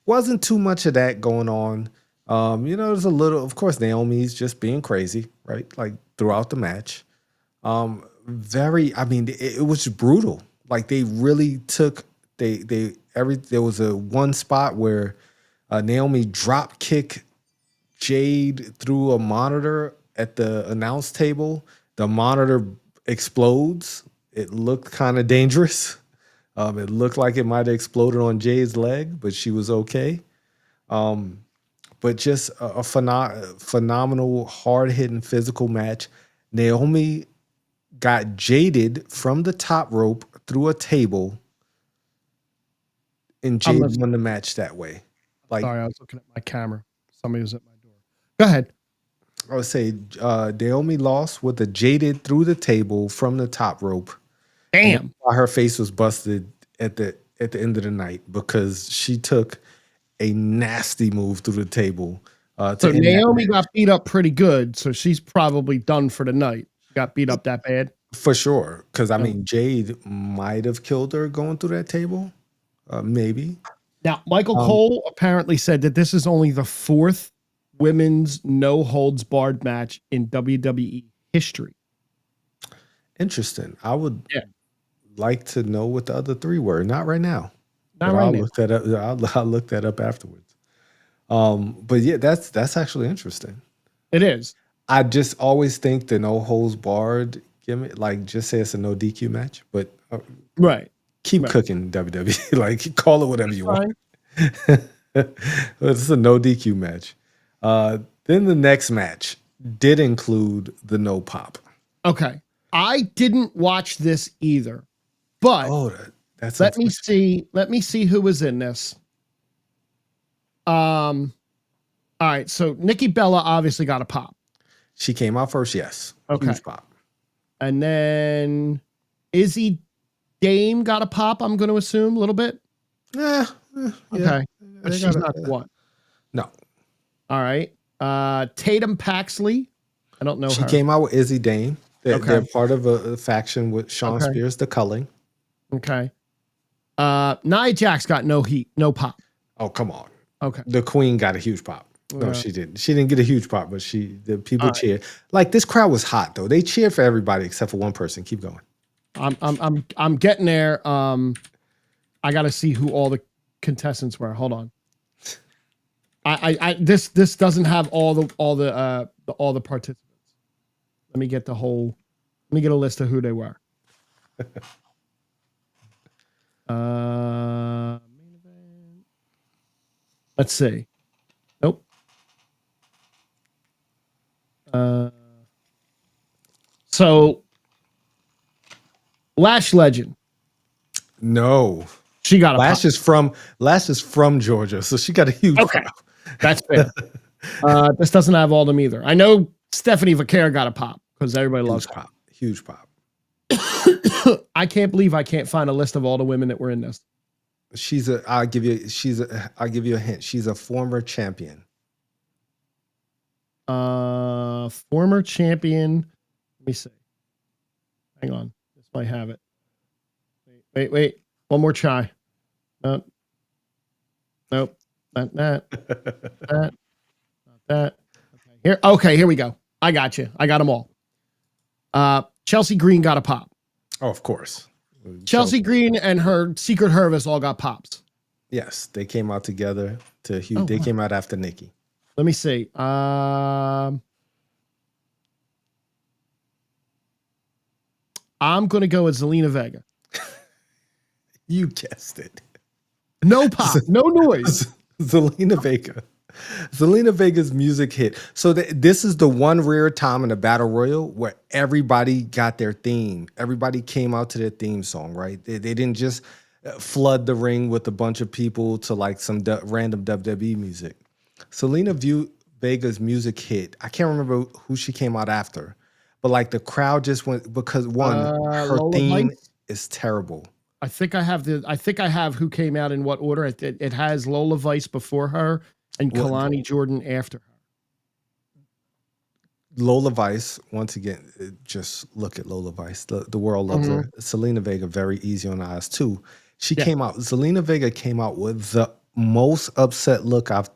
[SPEAKER 1] wasn't too much of that going on. There's a little. Of course, Naomi's just being crazy, right? Like throughout the match. It was brutal. Like they really took there was a one spot where Naomi drop kick Jade through a monitor at the announce table. The monitor explodes. It looked kind of dangerous. It looked like it might have exploded on Jade's leg, but she was okay. But just a phenomenal, hard-hitting physical match. Naomi got jaded from the top rope through a table, and Jade won the match that way.
[SPEAKER 2] Sorry, I was looking at my camera. Somebody was at my door. Go ahead.
[SPEAKER 1] I would say Naomi lost with a jaded through the table from the top rope.
[SPEAKER 2] Damn.
[SPEAKER 1] Her face was busted at the end of the night because she took a nasty move through the table.
[SPEAKER 2] So Naomi got beat up pretty good, so she's probably done for the night. Got beat up that bad?
[SPEAKER 1] For sure. Because, Jade might have killed her going through that table. Maybe.
[SPEAKER 2] Now, Michael Cole apparently said that this is only the fourth women's no-holds-barred match in WWE history.
[SPEAKER 1] Interesting. I would like to know what the other three were. Not right now.
[SPEAKER 2] Not
[SPEAKER 1] But
[SPEAKER 2] right
[SPEAKER 1] I'll
[SPEAKER 2] now.
[SPEAKER 1] look that up. I'll look that up afterwards. But yeah, that's actually interesting.
[SPEAKER 2] It is.
[SPEAKER 1] I just always think the no holds barred gimmick, like just say it's a no DQ match, but
[SPEAKER 2] Right.
[SPEAKER 1] keep
[SPEAKER 2] Right.
[SPEAKER 1] cooking WWE. Like call it whatever you want.
[SPEAKER 2] Fine.
[SPEAKER 1] It's a no DQ match. Then the next match did include the no pop.
[SPEAKER 2] Okay. I didn't watch this either, but
[SPEAKER 1] Oh, that's
[SPEAKER 2] let me
[SPEAKER 1] unfortunate.
[SPEAKER 2] see. Let me see who was in this. All right. So Nikki Bella obviously got a pop.
[SPEAKER 1] She came out first, yes.
[SPEAKER 2] Okay.
[SPEAKER 1] Huge pop.
[SPEAKER 2] And then Izzy Dame got a pop, I'm going to assume, a little bit.
[SPEAKER 1] Yeah.
[SPEAKER 2] Okay. But she's not the one.
[SPEAKER 1] No.
[SPEAKER 2] All right. Tatum Paxley. I don't know
[SPEAKER 1] She
[SPEAKER 2] her.
[SPEAKER 1] came out with Izzy Dame.
[SPEAKER 2] Okay.
[SPEAKER 1] They're part of a faction with Sean
[SPEAKER 2] Okay.
[SPEAKER 1] Spears, the Culling.
[SPEAKER 2] Okay. Nia Jax got no heat, no pop.
[SPEAKER 1] Oh, come on.
[SPEAKER 2] Okay.
[SPEAKER 1] The Queen got a huge pop. No,
[SPEAKER 2] Yeah.
[SPEAKER 1] she didn't. She didn't get a huge pop, but the people
[SPEAKER 2] All right.
[SPEAKER 1] cheered. Like this crowd was hot though. They cheered for everybody except for one person. Keep going.
[SPEAKER 2] I'm getting there. I got to see who all the contestants were. Hold on. This doesn't have all the participants. Let me get a list of who they were. Main event. Let's see. Nope. So Lash Legend.
[SPEAKER 1] No.
[SPEAKER 2] She got a
[SPEAKER 1] Lash
[SPEAKER 2] pop.
[SPEAKER 1] is from Georgia, so she got a huge
[SPEAKER 2] Okay.
[SPEAKER 1] pop.
[SPEAKER 2] That's fair. This doesn't have all them either. I know Stephanie Vaquer got a pop because everybody loves her.
[SPEAKER 1] Huge pop.
[SPEAKER 2] I can't believe I can't find a list of all the women that were in this.
[SPEAKER 1] I'll give you a hint. She's a former champion.
[SPEAKER 2] Former champion. Let me see. Hang on. This might have it. Wait. One more try. Nope. Not that. Not that. Okay, here we go. I got you. I got them all. Chelsea Green got a pop.
[SPEAKER 1] Oh, of course.
[SPEAKER 2] Chelsea Green and her Secret Hervis all got pops.
[SPEAKER 1] Yes, they came out together to Hugh.
[SPEAKER 2] Oh,
[SPEAKER 1] They
[SPEAKER 2] wow.
[SPEAKER 1] came out after Nikki.
[SPEAKER 2] Let me see. I'm going to go with Zelina Vega.
[SPEAKER 1] You guessed it.
[SPEAKER 2] No pop, no noise.
[SPEAKER 1] Zelina Vega. Zelina Vega's music hit. So this is the one rare time in a battle royal where everybody got their theme. Everybody came out to their theme song, right? They didn't just flood the ring with a bunch of people to like some random WWE music. Zelina Vega's music hit. I can't remember who she came out after, but like the crowd just went because one, her
[SPEAKER 2] Lola
[SPEAKER 1] theme
[SPEAKER 2] Vice?
[SPEAKER 1] is terrible.
[SPEAKER 2] I think I have who came out in what order. It has Lola Vice before her and Kalani Jordan after her.
[SPEAKER 1] Lola Vice, once again, just look at Lola Vice. The world loves her. Zelina Vega, very easy on the eyes too. Zelina Vega came out with the most upset look I've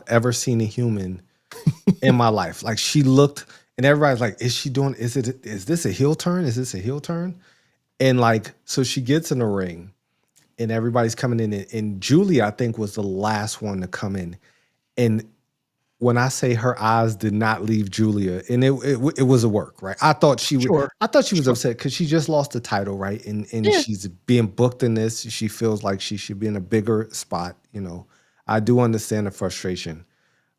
[SPEAKER 1] ever seen a human in my life. Like she looked, and everybody's like, is this a heel turn? Is this a heel turn? And like, so she gets in the ring and everybody's coming in, and Julia, I think, was the last one to come in. And when I say her eyes did not leave Julia, and it was a work, right? I thought she was upset because she just lost the title, right? And she's being booked in this. She feels like she should be in a bigger spot. You know, I do understand the frustration,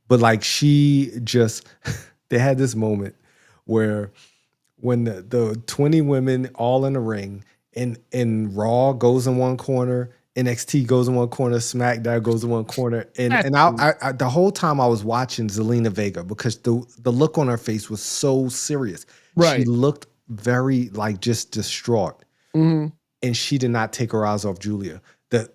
[SPEAKER 1] but like they had this moment where when the 20 women all in the ring and Raw goes in one corner, NXT goes in one corner, SmackDown goes in one corner, and I the whole time I was watching Zelina Vega because the look on her face was so serious.
[SPEAKER 2] Right.
[SPEAKER 1] She looked very like just distraught, and she did not take her eyes off Julia.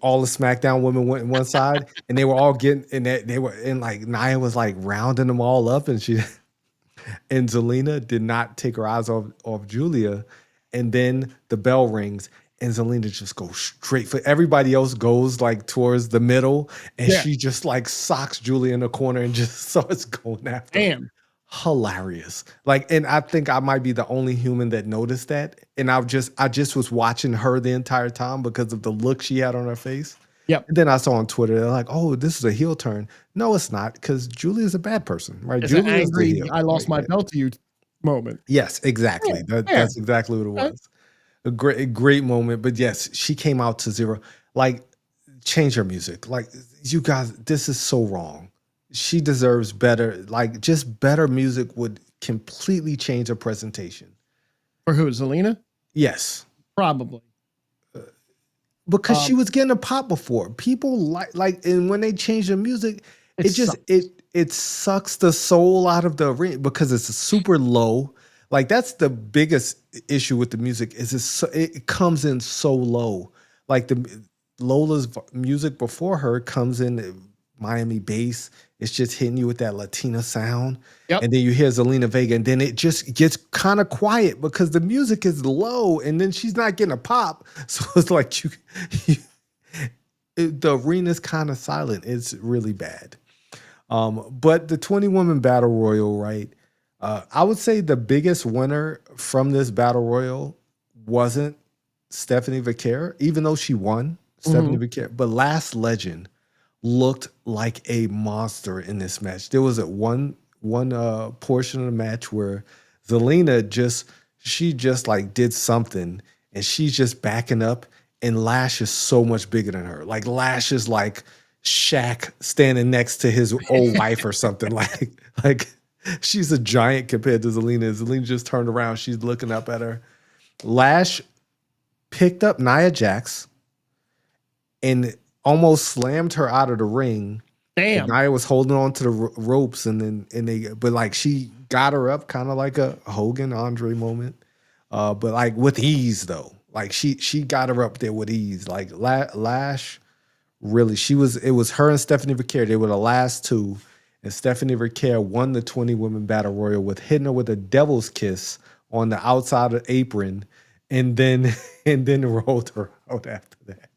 [SPEAKER 1] All the SmackDown women went in one side, and they were all getting, and they were, and like Nia was like rounding them all up, and Zelina did not take her eyes off Julia, and then the bell rings. And Zelina just goes straight for everybody else goes like towards the middle, and she just like socks Julia in the corner and just starts going after her.
[SPEAKER 2] Damn.
[SPEAKER 1] Hilarious. Like, and I think I might be the only human that noticed that. And I just was watching her the entire time because of the look she had on her face.
[SPEAKER 2] Yep.
[SPEAKER 1] And then I saw on Twitter, they're like, "Oh, this is a heel turn." No, it's not, because Julia is a bad person, right?
[SPEAKER 2] It's an
[SPEAKER 1] Julia is the
[SPEAKER 2] angry,
[SPEAKER 1] heel.
[SPEAKER 2] I lost
[SPEAKER 1] Right?
[SPEAKER 2] my
[SPEAKER 1] Yeah.
[SPEAKER 2] belt to you moment.
[SPEAKER 1] Yes,
[SPEAKER 2] Yeah,
[SPEAKER 1] exactly.
[SPEAKER 2] fair.
[SPEAKER 1] That's exactly what it
[SPEAKER 2] Okay.
[SPEAKER 1] was. A great moment. But yes, she came out to zero. Like, change her music. Like, you guys, this is so wrong. She deserves better. Like, just better music would completely change her presentation.
[SPEAKER 2] For who? Zelina?
[SPEAKER 1] Yes.
[SPEAKER 2] Probably.
[SPEAKER 1] Because she was getting a pop before. People like, and when they change the music,
[SPEAKER 2] It
[SPEAKER 1] it just
[SPEAKER 2] sucks.
[SPEAKER 1] it sucks the soul out of the arena because it's super low. Like, that's the biggest issue with the music, is it comes in so low. Like, the Lola's music before her comes in Miami bass. It's just hitting you with that Latina sound.
[SPEAKER 2] Yep.
[SPEAKER 1] And then you hear Zelina Vega, and then it just gets kind of quiet because the music is low, and then she's not getting a pop. So it's like the arena's kind of silent. It's really bad. But the 20-woman battle royal, right? I would say the biggest winner from this battle royal wasn't Stephanie Vaquer, even though she won. Stephanie Vaquer, but Last Legend looked like a monster in this match. There was one portion of the match where Zelina just like did something, and she's just backing up, and Lash is so much bigger than her. Like, Lash is like Shaq standing next to his old wife or something. Like she's a giant compared to Zelina. Zelina just turned around. She's looking up at her. Lash picked up Nia Jax and almost slammed her out of the ring.
[SPEAKER 2] Damn.
[SPEAKER 1] Nia was holding on to the ropes, but like, she got her up, kind of like a Hogan Andre moment, but like with ease though. Like, she got her up there with ease. Like, Lash, really, it was her and Stephanie Vaquer. They were the last two, and Stephanie Vaquer won the 20-woman battle royal with hitting her with a devil's kiss on the outside of the apron, and then rolled her out after that.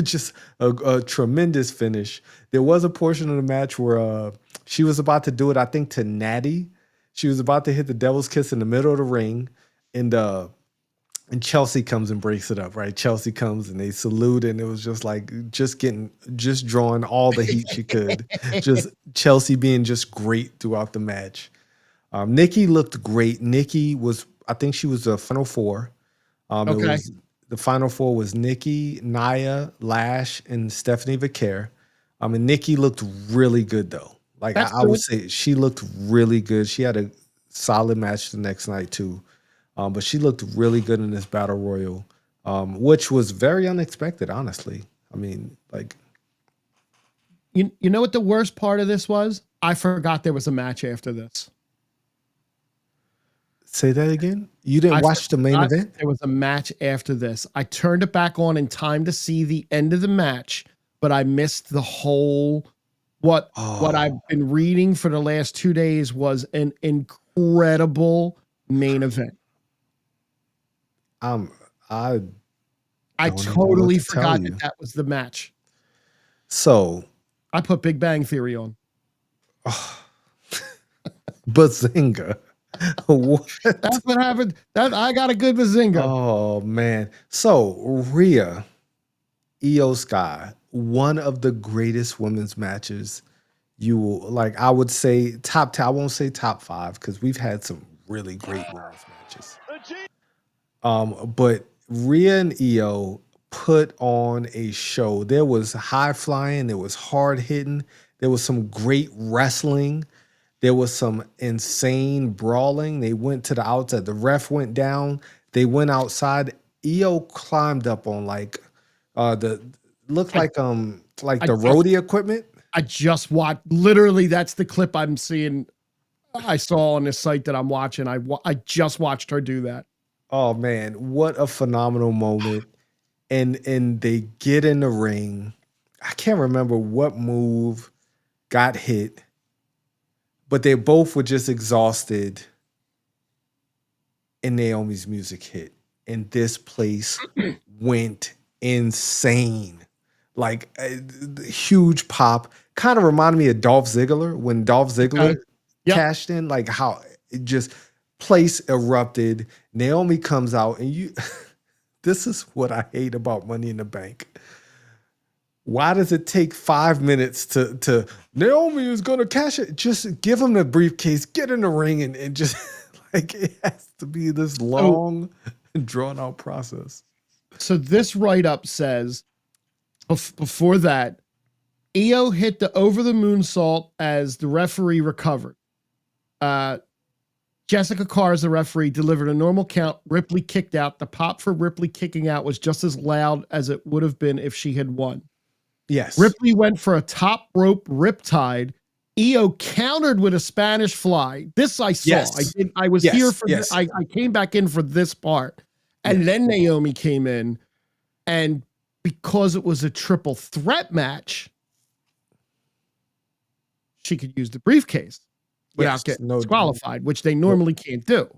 [SPEAKER 1] Just a tremendous finish. There was a portion of the match where she was about to do it, I think, to Natty. She was about to hit the devil's kiss in the middle of the ring, and Chelsea comes and breaks it up, right? Chelsea comes and they salute, and it was just like just drawing all the heat she could. Just Chelsea being just great throughout the match. Nikki looked great. Nikki was, I think she was the final four. It was the final four was Nikki, Nia, Lash, and Stephanie Vaquer. And Nikki looked really good though. Like, I would say she looked really good. She had a solid match the next night too. But she looked really good in this battle royal, which was very unexpected, honestly. I mean, like,
[SPEAKER 2] you know what the worst part of this was? I forgot there was a match after this.
[SPEAKER 1] Say that again? You didn't watch the main event?
[SPEAKER 2] There was a match after this. I turned it back on in time to see the end of the match, but I missed the whole what I've been reading for the last 2 days was an incredible main event.
[SPEAKER 1] I
[SPEAKER 2] totally forgot that was the match.
[SPEAKER 1] So
[SPEAKER 2] I put Big Bang Theory on.
[SPEAKER 1] Bazinga. What?
[SPEAKER 2] That's what happened. I got a good bazinga.
[SPEAKER 1] Oh man. So Rhea, Io Sky, one of the greatest women's matches you will, like, I would say top 10. I won't say top 5 because we've had some really great women's matches. But Rhea and Io put on a show. There was high flying, there was hard hitting, there was some great wrestling. There was some insane brawling. They went to the outside. The ref went down. They went outside. Io climbed up on like the roadie equipment.
[SPEAKER 2] I just watched. Literally, that's the clip I'm seeing. I saw on this site that I'm watching. I just watched her do that.
[SPEAKER 1] Oh man, what a phenomenal moment! And they get in the ring. I can't remember what move got hit, but they both were just exhausted, and Naomi's music hit, and this place went insane. Like, a huge pop. Kind of reminded me of Dolph Ziggler when Dolph Ziggler cashed in. Like, how it just place erupted. Naomi comes out, and this is what I hate about Money in the Bank. Why does it take 5 minutes to Naomi is gonna cash it? Just give him the briefcase, get in the ring, and just like it has to be this long, drawn out process.
[SPEAKER 2] So this write-up says before that, Io hit the over the moonsault as the referee recovered. Jessica Carr, as the referee, delivered a normal count. Ripley kicked out. The pop for Ripley kicking out was just as loud as it would have been if she had won.
[SPEAKER 1] Yes.
[SPEAKER 2] Ripley went for a top rope riptide. Io countered with a Spanish fly. This I saw.
[SPEAKER 1] Yes.
[SPEAKER 2] I was
[SPEAKER 1] Yes.
[SPEAKER 2] here for
[SPEAKER 1] Yes.
[SPEAKER 2] I came back in for this part. And then Naomi came in. And because it was a triple threat match, she could use the briefcase without getting disqualified, which they normally can't do.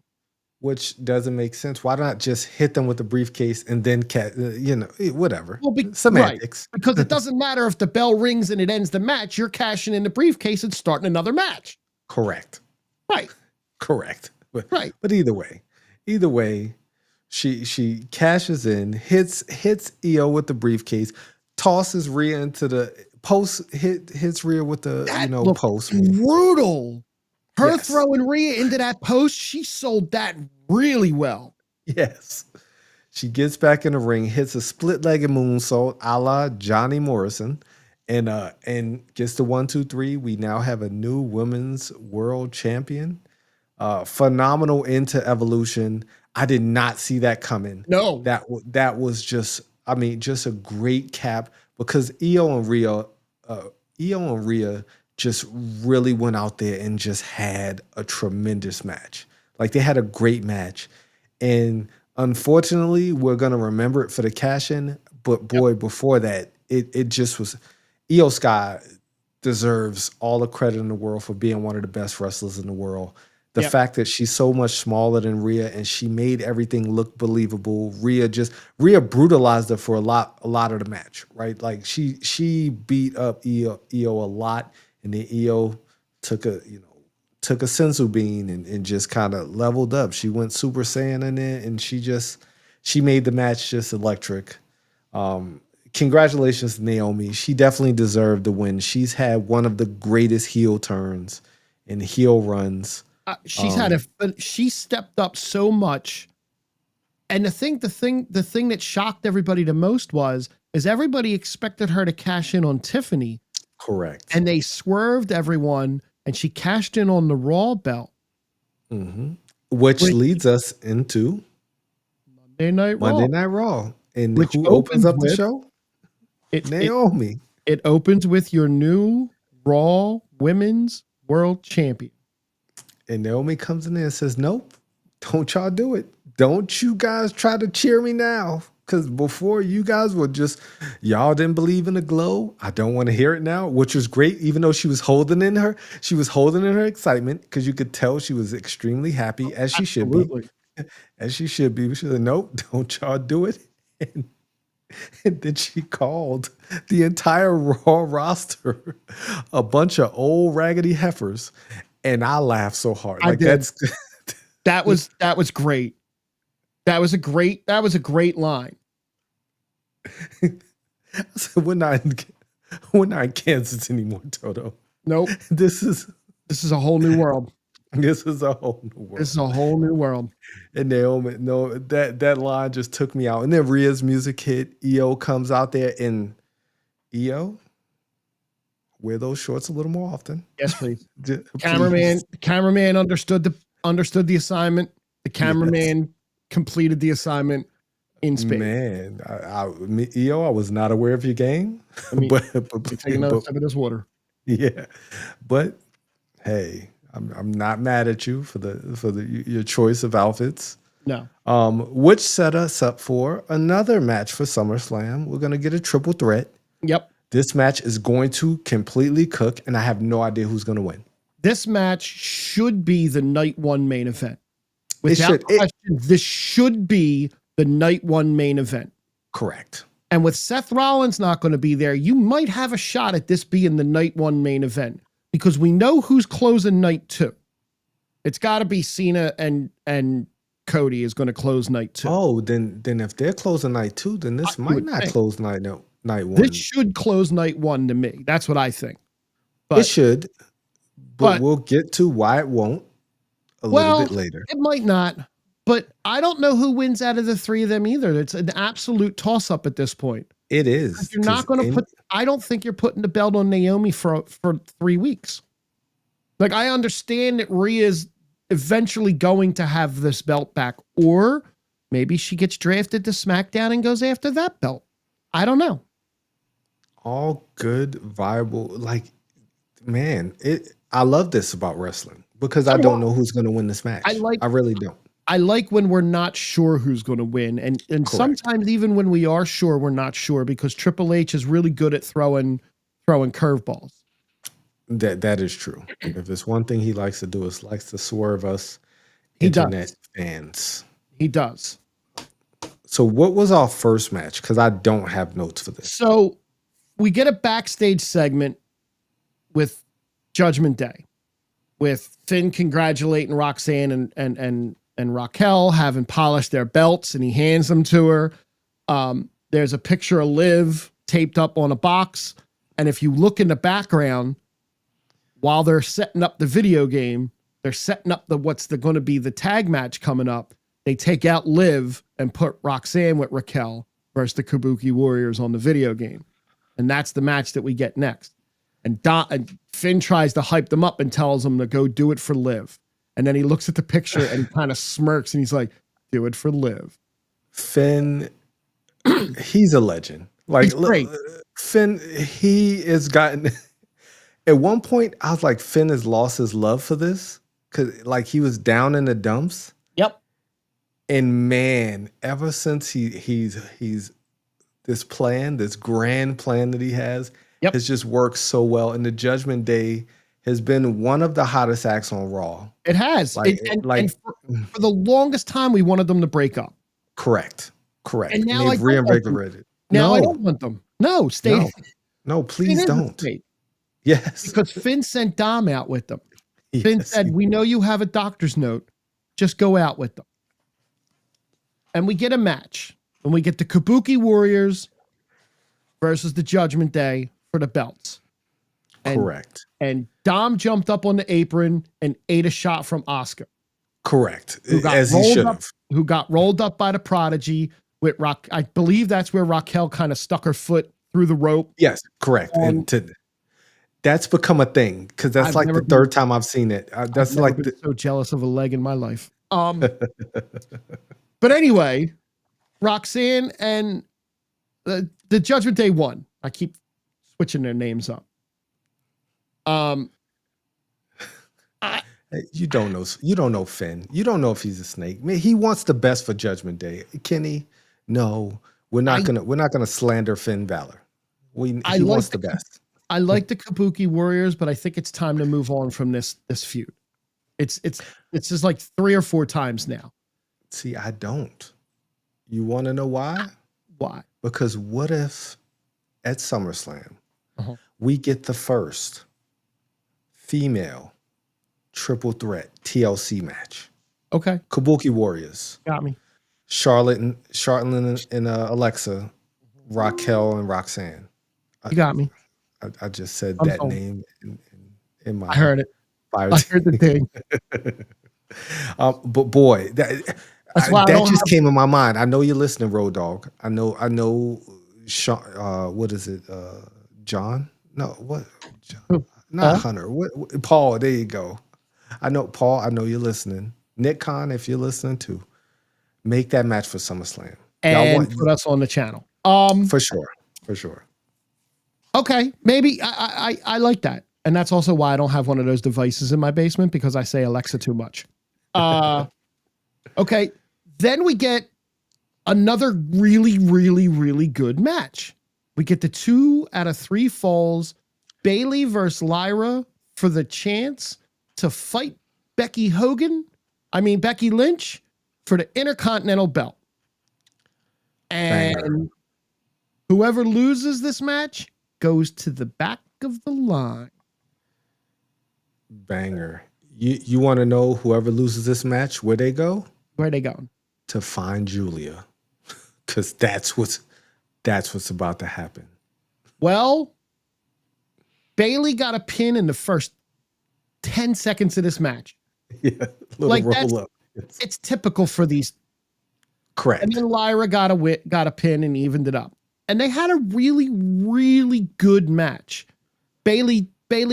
[SPEAKER 1] Which doesn't make sense. Why not just hit them with the briefcase and then, whatever.
[SPEAKER 2] Well,
[SPEAKER 1] semantics.
[SPEAKER 2] Right. Because it doesn't matter if the bell rings and it ends the match. You're cashing in the briefcase and starting another match.
[SPEAKER 1] Correct.
[SPEAKER 2] Right.
[SPEAKER 1] Correct.
[SPEAKER 2] Right.
[SPEAKER 1] But either way, she cashes in, hits Io with the briefcase, tosses Rhea into the post, hits Rhea with the post.
[SPEAKER 2] Brutal. Her throwing Rhea into that post, she sold that really well.
[SPEAKER 1] Yes. She gets back in the ring, hits a split-legged moonsault a la Johnny Morrison, and gets the 1, 2, 3. We now have a new women's world champion. Phenomenal into Evolution. I did not see that coming.
[SPEAKER 2] No.
[SPEAKER 1] That was just a great cap, because Io and Rhea just really went out there and just had a tremendous match. Like, they had a great match. And unfortunately, we're going to remember it for the cash-in. But boy, before that, it just was... Io Sky deserves all the credit in the world for being one of the best wrestlers in the world. The fact that she's so much smaller than Rhea and she made everything look believable. Rhea brutalized her for a lot of the match, right? Like, she beat up Io a lot. And then Io took a senzu bean and just kind of leveled up. She went Super Saiyan in it, and she made the match just electric. Congratulations to Naomi. She definitely deserved the win. She's had one of the greatest heel turns and heel runs.
[SPEAKER 2] She stepped up so much. And the thing that shocked everybody the most is everybody expected her to cash in on Tiffany.
[SPEAKER 1] Correct.
[SPEAKER 2] And they swerved everyone, and she cashed in on the Raw belt.
[SPEAKER 1] Mm-hmm. Which leads us into
[SPEAKER 2] Monday Night Raw.
[SPEAKER 1] And who opens up the show? Naomi.
[SPEAKER 2] It opens with your new Raw Women's World Champion.
[SPEAKER 1] And Naomi comes in there and says, nope, don't y'all do it. Don't you guys try to cheer me now. Because before, you guys were y'all didn't believe in the glow. I don't want to hear it now, which was great. Even though she was holding in her excitement, because you could tell she was extremely happy, as she should be. As she should be. She said, nope, don't y'all do it. And then she called the entire Raw roster a bunch of old raggedy heifers. And I laughed so hard.
[SPEAKER 2] That was great. That was a great line.
[SPEAKER 1] So we're not in Kansas anymore, Toto.
[SPEAKER 2] Nope.
[SPEAKER 1] This is
[SPEAKER 2] a whole new world.
[SPEAKER 1] This is a whole new world. And Naomi, that line just took me out. And then Rhea's music hit. Io comes out there, and Io, wear those shorts a little more often.
[SPEAKER 2] Yes, please. Cameraman understood the assignment. The cameraman completed the assignment in space.
[SPEAKER 1] Man, Io, I was not aware of your game.
[SPEAKER 2] But take another sip of this water.
[SPEAKER 1] Yeah, but hey, I'm not mad at you for your choice of outfits.
[SPEAKER 2] No.
[SPEAKER 1] Which set us up for another match for SummerSlam. We're gonna get a triple threat.
[SPEAKER 2] Yep.
[SPEAKER 1] This match is going to completely cook, and I have no idea who's gonna win.
[SPEAKER 2] This match should be the night one main event. Without question, this should be the night one main event.
[SPEAKER 1] Correct.
[SPEAKER 2] And with Seth Rollins not going to be there, you might have a shot at this being the night one main event, because we know who's closing night two. It's got to be Cena and Cody is going to close night two.
[SPEAKER 1] Oh, then if they're closing night two, then this might not close night no. night one.
[SPEAKER 2] This should close night one to me. That's what I think.
[SPEAKER 1] It should, but we'll get to why it won't a little bit later.
[SPEAKER 2] It might not, but I don't know who wins out of the three of them either. It's an absolute toss-up at this point.
[SPEAKER 1] It is.
[SPEAKER 2] You're not going to put. I don't think you're putting the belt on Naomi for 3 weeks. Like, I understand that Rhea's eventually going to have this belt back, or maybe she gets drafted to SmackDown and goes after that belt. I don't know.
[SPEAKER 1] All good, viable. Like, man, I love this about wrestling because I don't know who's going to win this match. I really don't.
[SPEAKER 2] I like when we're not sure who's going to win. And sometimes even when we are sure, we're not sure because Triple H is really good at throwing curveballs.
[SPEAKER 1] That is true. If there's one thing he likes to do, is likes to swerve us
[SPEAKER 2] internet
[SPEAKER 1] fans.
[SPEAKER 2] He does.
[SPEAKER 1] So what was our first match? Because I don't have notes for this.
[SPEAKER 2] So we get a backstage segment with Judgment Day, with Finn congratulating Roxanne and Raquel having polished their belts, and he hands them to her. There's a picture of Liv taped up on a box. And if you look in the background, while they're setting up the video game, they're setting up what's going to be the tag match coming up. They take out Liv and put Roxanne with Raquel versus the Kabuki Warriors on the video game. And that's the match that we get next. And Finn tries to hype them up and tells them to go do it for Liv. And then he looks at the picture and he kind of smirks and he's like, do it for Liv.
[SPEAKER 1] Finn, he's a legend. Like,
[SPEAKER 2] he's great.
[SPEAKER 1] Finn, he has gotten... At one point, I was like, Finn has lost his love for this. Because, like, he was down in the dumps.
[SPEAKER 2] Yep.
[SPEAKER 1] And, man, ever since he's this plan, this grand plan that he has has just worked so well. And the Judgment Day has been one of the hottest acts on Raw.
[SPEAKER 2] It has. And for the longest time, we wanted them to break up.
[SPEAKER 1] Correct.
[SPEAKER 2] And now
[SPEAKER 1] they've reinvigorated.
[SPEAKER 2] Now I don't want them. No, stay.
[SPEAKER 1] No, please don't. Yes.
[SPEAKER 2] Because Finn sent Dom out with them.
[SPEAKER 1] Yes,
[SPEAKER 2] Finn said, we know you have a doctor's note. Just go out with them. And we get a match. And we get the Kabuki Warriors versus the Judgment Day for the belts.
[SPEAKER 1] Correct.
[SPEAKER 2] And Dom jumped up on the apron and ate a shot from Asuka.
[SPEAKER 1] Correct. As he should have.
[SPEAKER 2] Who got rolled up by the Prodigy with I believe that's where Raquel kind of stuck her foot through the rope.
[SPEAKER 1] Yes, correct. That's become a thing because that's like the third time I've seen it. That's like
[SPEAKER 2] so jealous of a leg in my life. But anyway, Roxanne and the Judgment Day won. I keep switching their names up.
[SPEAKER 1] You don't know Finn. You don't know if he's a snake. Man, he wants the best for Judgment Day. Kenny, no, we're not gonna slander Finn Balor. He wants the best.
[SPEAKER 2] I like the Kabuki Warriors, but I think it's time to move on from this feud. It's just like 3 or 4 times now.
[SPEAKER 1] See, I don't. You want to know why?
[SPEAKER 2] Why?
[SPEAKER 1] Because what if at SummerSlam we get the first female triple threat TLC match?
[SPEAKER 2] Okay.
[SPEAKER 1] Kabuki Warriors.
[SPEAKER 2] Got me.
[SPEAKER 1] Charlotte and Alexa, Raquel and Roxanne.
[SPEAKER 2] You got me.
[SPEAKER 1] I just said that name in my.
[SPEAKER 2] I heard it. I heard the thing.
[SPEAKER 1] But boy, that just came in my mind. I know you're listening, Road Dogg. I know. Sean, what is it? John? No, what? John, not Hunter. What? Paul. There you go. I know Paul. I know you're listening. Nick Khan, if you're listening too, make that match for SummerSlam
[SPEAKER 2] and put us on the channel.
[SPEAKER 1] For sure.
[SPEAKER 2] Okay, maybe I like that. And that's also why I don't have one of those devices in my basement because I say Alexa too much. Okay, then we get another really, really, really good match. We get the 2 out of 3 falls, Bayley versus Lyra for the chance to fight Becky Lynch for the Intercontinental belt. And whoever loses this match goes to the back of the line.
[SPEAKER 1] Banger. You want to know whoever loses this match, where they go?
[SPEAKER 2] Where are they going?
[SPEAKER 1] To find Julia. Because that's That's what's about to happen.
[SPEAKER 2] Well, Bailey got a pin in the first 10 seconds of this match.
[SPEAKER 1] Yeah,
[SPEAKER 2] like
[SPEAKER 1] roll up.
[SPEAKER 2] It's typical for these.
[SPEAKER 1] Correct.
[SPEAKER 2] And then Lyra got a pin and evened it up. And they had a really, really good match. Bailey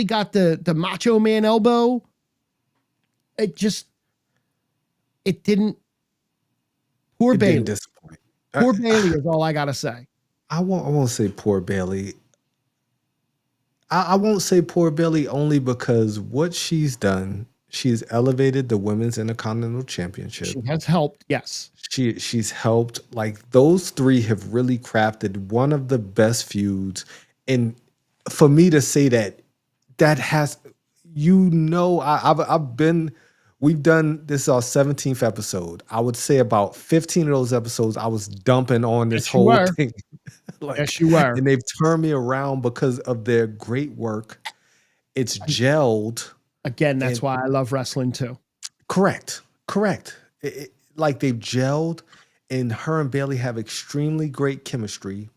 [SPEAKER 2] got the Macho Man elbow. It didn't. Poor Bailey.
[SPEAKER 1] Didn't disappoint.
[SPEAKER 2] Poor Bailey is all I gotta say.
[SPEAKER 1] I won't say poor Bailey. I won't say poor Bailey only because what she's done, she's elevated the Women's Intercontinental Championship.
[SPEAKER 2] She has helped, yes.
[SPEAKER 1] She's helped. Like, those three have really crafted one of the best feuds. And for me to say that has, we've done, this is our 17th episode. I would say about 15 of those episodes, I was dumping on this whole thing.
[SPEAKER 2] Yes, you were.
[SPEAKER 1] And they've turned me around because of their great work. It's gelled.
[SPEAKER 2] Again, that's why I love wrestling too. Correct.
[SPEAKER 1] Like, they've gelled, and her and Bailey have extremely great chemistry.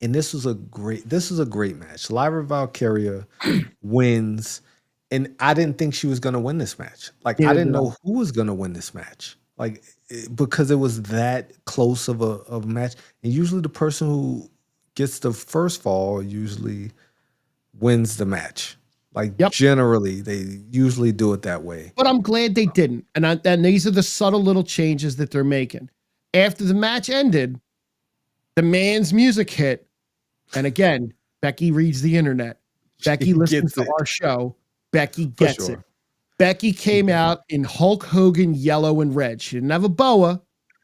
[SPEAKER 1] And this was a great match. Lyra Valkyria wins. And I didn't think she was going to win this match. Like, I didn't know who was going to win this match. Like, because it was that close of a match. And usually the person who gets the first fall usually wins the match. Like, generally, they usually do it that way.
[SPEAKER 2] But I'm glad they didn't. And these are the subtle little changes that they're making. After the match ended, the man's music hit. And again, Becky reads the internet. Becky listens to our show. Becky gets it. Becky came out in Hulk Hogan yellow and red. She didn't have a boa,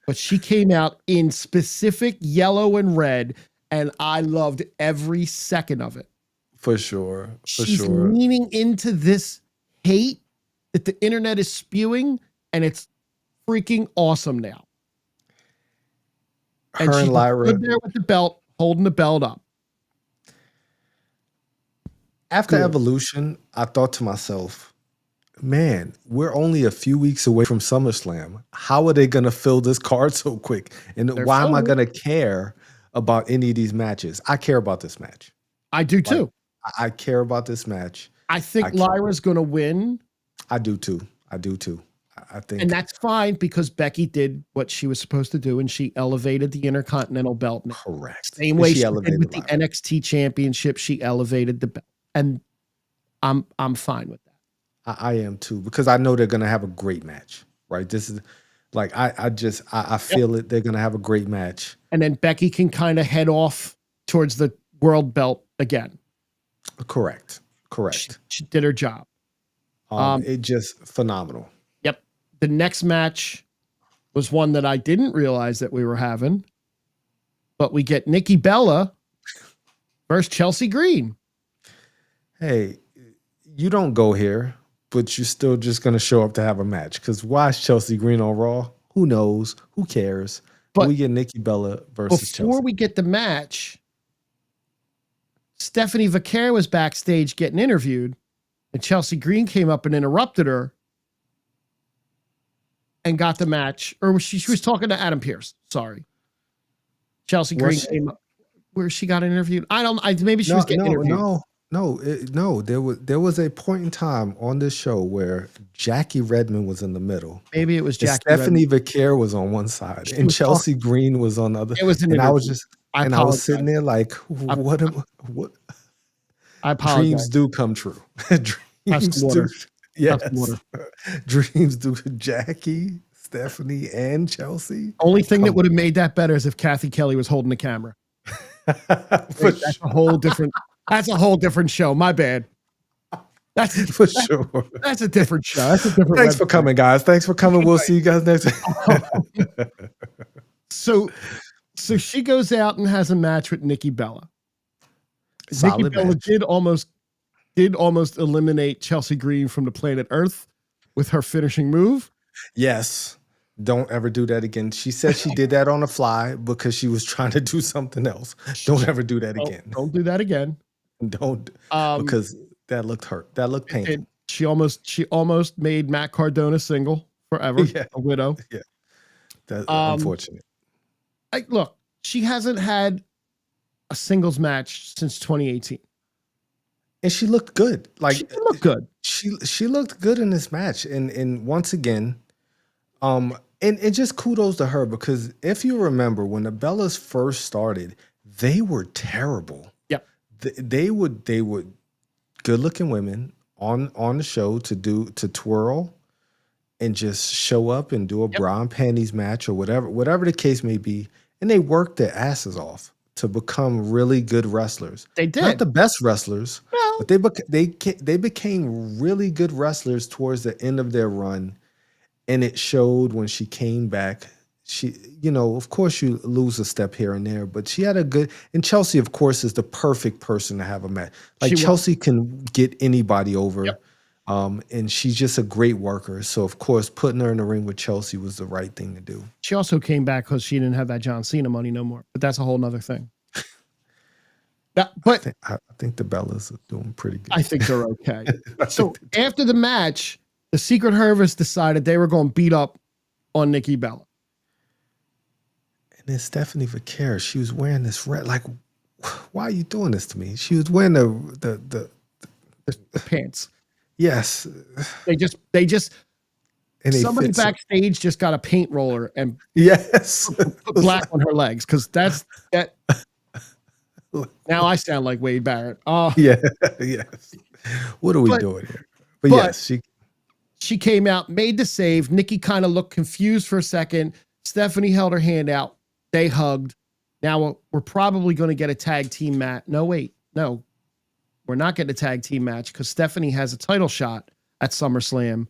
[SPEAKER 2] but she came out in specific yellow and red, and I loved every second of it.
[SPEAKER 1] For sure.
[SPEAKER 2] She's leaning into this hate that the internet is spewing, and it's freaking awesome now.
[SPEAKER 1] And she's Lyra
[SPEAKER 2] there with the belt, holding the belt up.
[SPEAKER 1] After Evolution, I thought to myself, man, we're only a few weeks away from SummerSlam. How are they going to fill this card so quick? And why am I going to care about any of these matches? I care about this match.
[SPEAKER 2] I do too.
[SPEAKER 1] I care about this match.
[SPEAKER 2] I think Lyra's going to win.
[SPEAKER 1] I do too. I think,
[SPEAKER 2] and that's fine because Becky did what she was supposed to do, and she elevated the Intercontinental belt.
[SPEAKER 1] Correct.
[SPEAKER 2] Same way she did with the NXT Championship. She elevated the belt, and I'm fine with that.
[SPEAKER 1] I am too, because I know they're going to have a great match. Right? This is like I feel it. They're going to have a great match,
[SPEAKER 2] and then Becky can kind of head off towards the world belt again.
[SPEAKER 1] Correct.
[SPEAKER 2] She did her job.
[SPEAKER 1] It just phenomenal.
[SPEAKER 2] Yep. The next match was one that I didn't realize that we were having, but we get Nikki Bella versus Chelsea Green.
[SPEAKER 1] Hey, you don't go here, but you're still just going to show up to have a match. Because why is Chelsea Green on Raw? Who knows? Who cares? But we get Nikki Bella versus Chelsea.
[SPEAKER 2] Before we get the match, Stephanie Vaquer was backstage getting interviewed, and Chelsea Green came up and interrupted her and got the match. Or she was talking to Adam Pearce. Sorry. Chelsea Green came up where she got interviewed. Maybe she was getting interviewed.
[SPEAKER 1] No. There was a point in time on this show where Jackie Redmond was in the middle.
[SPEAKER 2] Maybe it was Jackie.
[SPEAKER 1] Stephanie Vaquer was on one side, and Chelsea Green was on the other.
[SPEAKER 2] It was an interview.
[SPEAKER 1] I was sitting there like, what?
[SPEAKER 2] I apologize.
[SPEAKER 1] Dreams do come true. Dreams do. Yes. Dreams do. Jackie, Stephanie, and Chelsea.
[SPEAKER 2] Only thing that would have made that better is if Kathy Kelly was holding the camera. That's a whole different show. My bad. That's
[SPEAKER 1] for sure.
[SPEAKER 2] That's a different show. That's a different.
[SPEAKER 1] Thanks for coming, guys. Thanks for coming. We'll see you guys next time.
[SPEAKER 2] So she goes out and has a match with Nikki Bella.
[SPEAKER 1] Solid
[SPEAKER 2] Nikki Bella
[SPEAKER 1] match.
[SPEAKER 2] did almost eliminate Chelsea Green from the planet Earth with her finishing move.
[SPEAKER 1] Yes. Don't ever do that again. She said she did that on the fly because she was trying to do something else. Don't ever do that again.
[SPEAKER 2] Don't do that again.
[SPEAKER 1] Don't, because that looked hurt. That looked painful.
[SPEAKER 2] She almost made Matt Cardona single forever.
[SPEAKER 1] Yeah.
[SPEAKER 2] A widow.
[SPEAKER 1] Yeah. That's unfortunate.
[SPEAKER 2] Look, she hasn't had a singles match since 2018.
[SPEAKER 1] And she looked good. Like
[SPEAKER 2] She looked good.
[SPEAKER 1] She looked good in this match. And once again, and just kudos to her, because if you remember when the Bellas first started, they were terrible.
[SPEAKER 2] Yep.
[SPEAKER 1] They would good looking women on the show to twirl and just show up and do a bra and panties match or whatever the case may be, and they worked their asses off to become really good wrestlers.
[SPEAKER 2] They did.
[SPEAKER 1] Not the best wrestlers,
[SPEAKER 2] No.
[SPEAKER 1] but they became really good wrestlers towards the end of their run, and it showed when she came back. She, of course you lose a step here and there, but she had a good, and Chelsea, of course, is the perfect person to have a match. Like Chelsea can get anybody over.
[SPEAKER 2] Yep.
[SPEAKER 1] And she's just a great worker. So, of course, putting her in the ring with Chelsea was the right thing to do.
[SPEAKER 2] She also came back because she didn't have that John Cena money no more. But that's a whole nother thing. But
[SPEAKER 1] I think the Bellas are doing pretty good.
[SPEAKER 2] I think they're okay. So after the match, the Secret Service decided they were going to beat up on Nikki Bella.
[SPEAKER 1] And then Stephanie Vaquer, she was wearing this red. Like, why are you doing this to me? She was wearing the
[SPEAKER 2] pants.
[SPEAKER 1] Yes.
[SPEAKER 2] They just somebody backstage just got a paint roller and put black on her legs, because that. Now I sound like Wade Barrett. Oh
[SPEAKER 1] yeah, yes. What are we doing here? But yes,
[SPEAKER 2] she came out, made the save. Nikki kind of looked confused for a second. Stephanie held her hand out. They hugged. Now we're probably going to get a tag team match. No, wait, no. We're not getting a tag team match because Stephanie has a title shot at SummerSlam.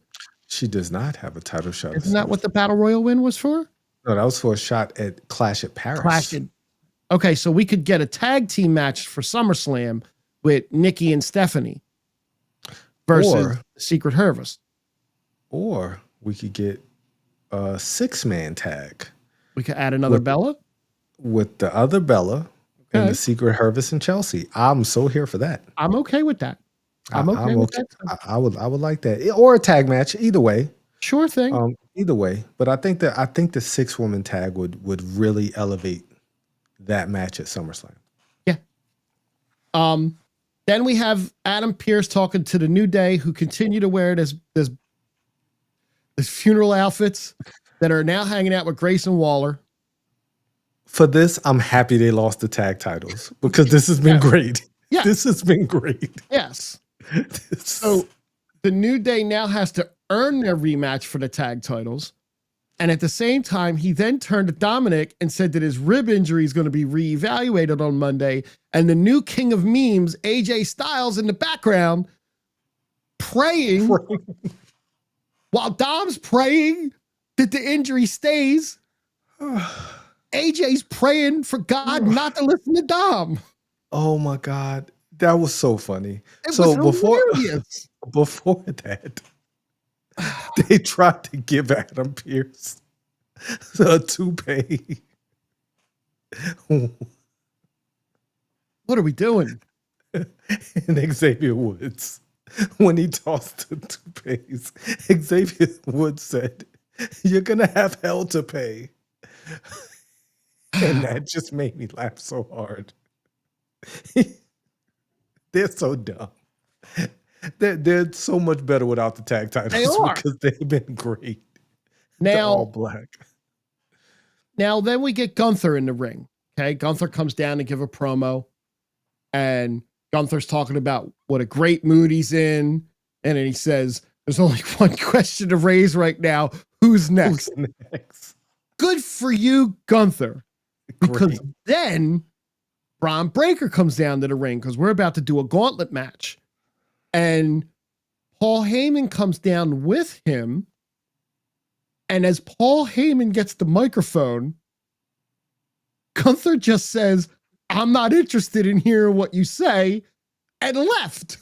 [SPEAKER 1] She does not have a title shot.
[SPEAKER 2] Isn't that what the Battle Royal win was for?
[SPEAKER 1] No, that was for a shot at Clash at Paris.
[SPEAKER 2] Okay, so we could get a tag team match for SummerSlam with Nikki and Stephanie versus Secret Service.
[SPEAKER 1] Or we could get a 6-man tag.
[SPEAKER 2] We could add another Bella?
[SPEAKER 1] With the other Bella. And the Secret Service and Chelsea. I'm so here for that.
[SPEAKER 2] I'm okay with that. I'm okay with that.
[SPEAKER 1] I would like that. Or a tag match, either way.
[SPEAKER 2] Sure thing.
[SPEAKER 1] Either way. But I think the 6-woman tag would really elevate that match at SummerSlam.
[SPEAKER 2] Yeah. Then we have Adam Pearce talking to the New Day, who continue to wear this funeral outfits that are now hanging out with Grayson Waller.
[SPEAKER 1] For this, I'm happy they lost the tag titles, because this has been great. Yeah. This has been great.
[SPEAKER 2] Yes. So the New Day now has to earn their rematch for the tag titles. And at the same time, he then turned to Dominic and said that his rib injury is going to be reevaluated on Monday. And the new king of memes, AJ Styles, in the background, praying while Dom's praying that the injury stays. AJ's praying for God not to listen to Dom.
[SPEAKER 1] Oh my God. That was so funny.
[SPEAKER 2] It was hilarious.
[SPEAKER 1] Before that, they tried to give Adam Pearce a toupee.
[SPEAKER 2] What are we doing?
[SPEAKER 1] And Xavier Woods, when he tossed the toupees, Xavier Woods said, "You're going to have hell to pay." And that just made me laugh so hard. They're so dumb. They're so much better without the tag titles, because they've been great.
[SPEAKER 2] Now,
[SPEAKER 1] they're all black.
[SPEAKER 2] Now, then we get Gunther in the ring. Okay, Gunther comes down to give a promo, and Gunther's talking about what a great mood he's in, and then he says, "There's only one question to raise right now: who's next?" Good for you, Gunther. Because then Braun Breaker comes down to the ring, because we're about to do a gauntlet match. And Paul Heyman comes down with him. And as Paul Heyman gets the microphone, Gunther just says, "I'm not interested in hearing what you say," and left.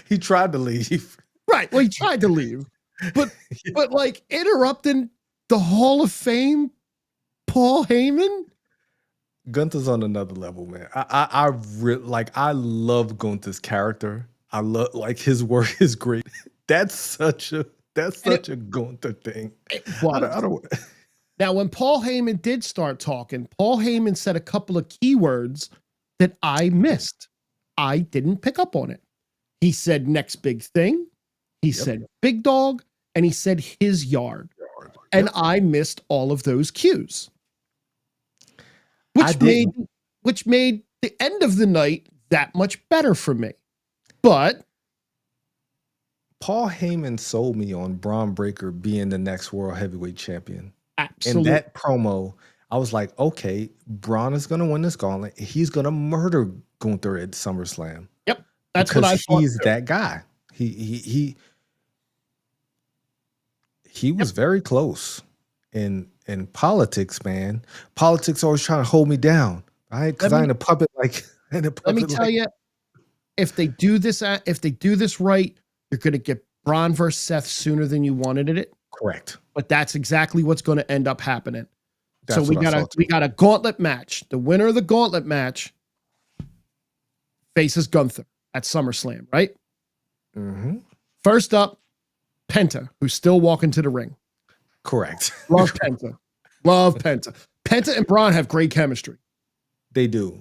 [SPEAKER 1] He tried to leave.
[SPEAKER 2] Right. Well, he tried to leave. But like interrupting the Hall of Fame Paul Heyman?
[SPEAKER 1] Gunther's on another level, man. I love Gunther's character. I love, like, his work is great. That's such a Gunther thing. I don't.
[SPEAKER 2] Now, when Paul Heyman did start talking, Paul Heyman said a couple of keywords that I missed. I didn't pick up on it. He said next big thing. He said big dog, and he said his yard. And I missed all of those cues. Which made the end of the night that much better for me. But
[SPEAKER 1] Paul Heyman sold me on Braun Breaker being the next world heavyweight champion.
[SPEAKER 2] Absolutely.
[SPEAKER 1] In that promo, I was like, okay, Braun is going to win this gauntlet. He's going to murder Gunther at SummerSlam.
[SPEAKER 2] Yep. That's what I thought.
[SPEAKER 1] He's that guy. He was very close in politics, man. Politics always trying to hold me down. Right? Because I ain't a puppet like
[SPEAKER 2] let me tell you, if they do this right, you're going to get Braun versus Seth sooner than you wanted it.
[SPEAKER 1] Correct.
[SPEAKER 2] But that's exactly what's going to end up happening. So we got a gauntlet match. The winner of the gauntlet match faces Gunther at SummerSlam, right?
[SPEAKER 1] Mm-hmm.
[SPEAKER 2] First up, Penta, who's still walking to the ring.
[SPEAKER 1] Correct.
[SPEAKER 2] Love Penta. Love Penta. Penta and Braun have great chemistry.
[SPEAKER 1] They do.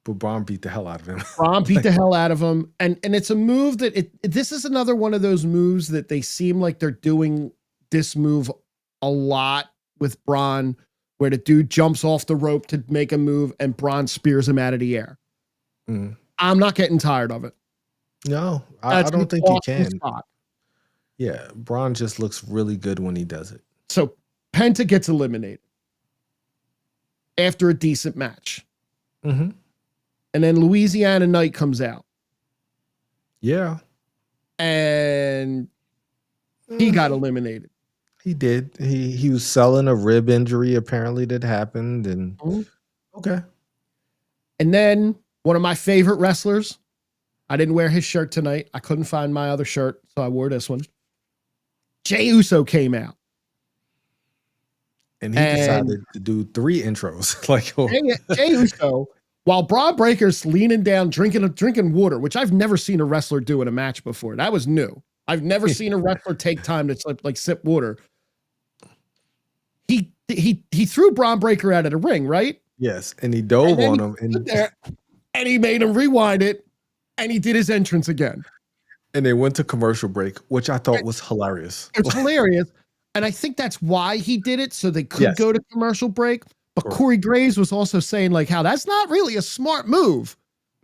[SPEAKER 1] But Braun beat the hell out of him.
[SPEAKER 2] Braun beat the hell out of him. And it's a move that this is another one of those moves that they seem like they're doing this move a lot with Braun, where the dude jumps off the rope to make a move and Braun spears him out of the air. Mm. I'm not getting tired of it.
[SPEAKER 1] No, I don't think he can.
[SPEAKER 2] Spot.
[SPEAKER 1] Yeah, Braun just looks really good when he does it.
[SPEAKER 2] So Penta gets eliminated after a decent match.
[SPEAKER 1] Mm-hmm.
[SPEAKER 2] And then Louisiana Knight comes out.
[SPEAKER 1] Yeah.
[SPEAKER 2] And he got eliminated.
[SPEAKER 1] He did. He was selling a rib injury apparently that happened. And okay.
[SPEAKER 2] And then one of my favorite wrestlers, I didn't wear his shirt tonight. I couldn't find my other shirt, so I wore this one. Jey Uso came out.
[SPEAKER 1] And he decided to do 3 intros.
[SPEAKER 2] Jey Uso, while Braun Breaker's leaning down, drinking water, which I've never seen a wrestler do in a match before. That was new. I've never seen a wrestler take time to sip water. He threw Braun Breaker out of the ring, right?
[SPEAKER 1] Yes, and he dove on him.
[SPEAKER 2] And he made him rewind it, and he did his entrance again.
[SPEAKER 1] And they went to commercial break, which I thought was hilarious.
[SPEAKER 2] It's hilarious. And I think that's why he did it, so they could go to commercial break. But Corey Graves was also saying how that's not really a smart move.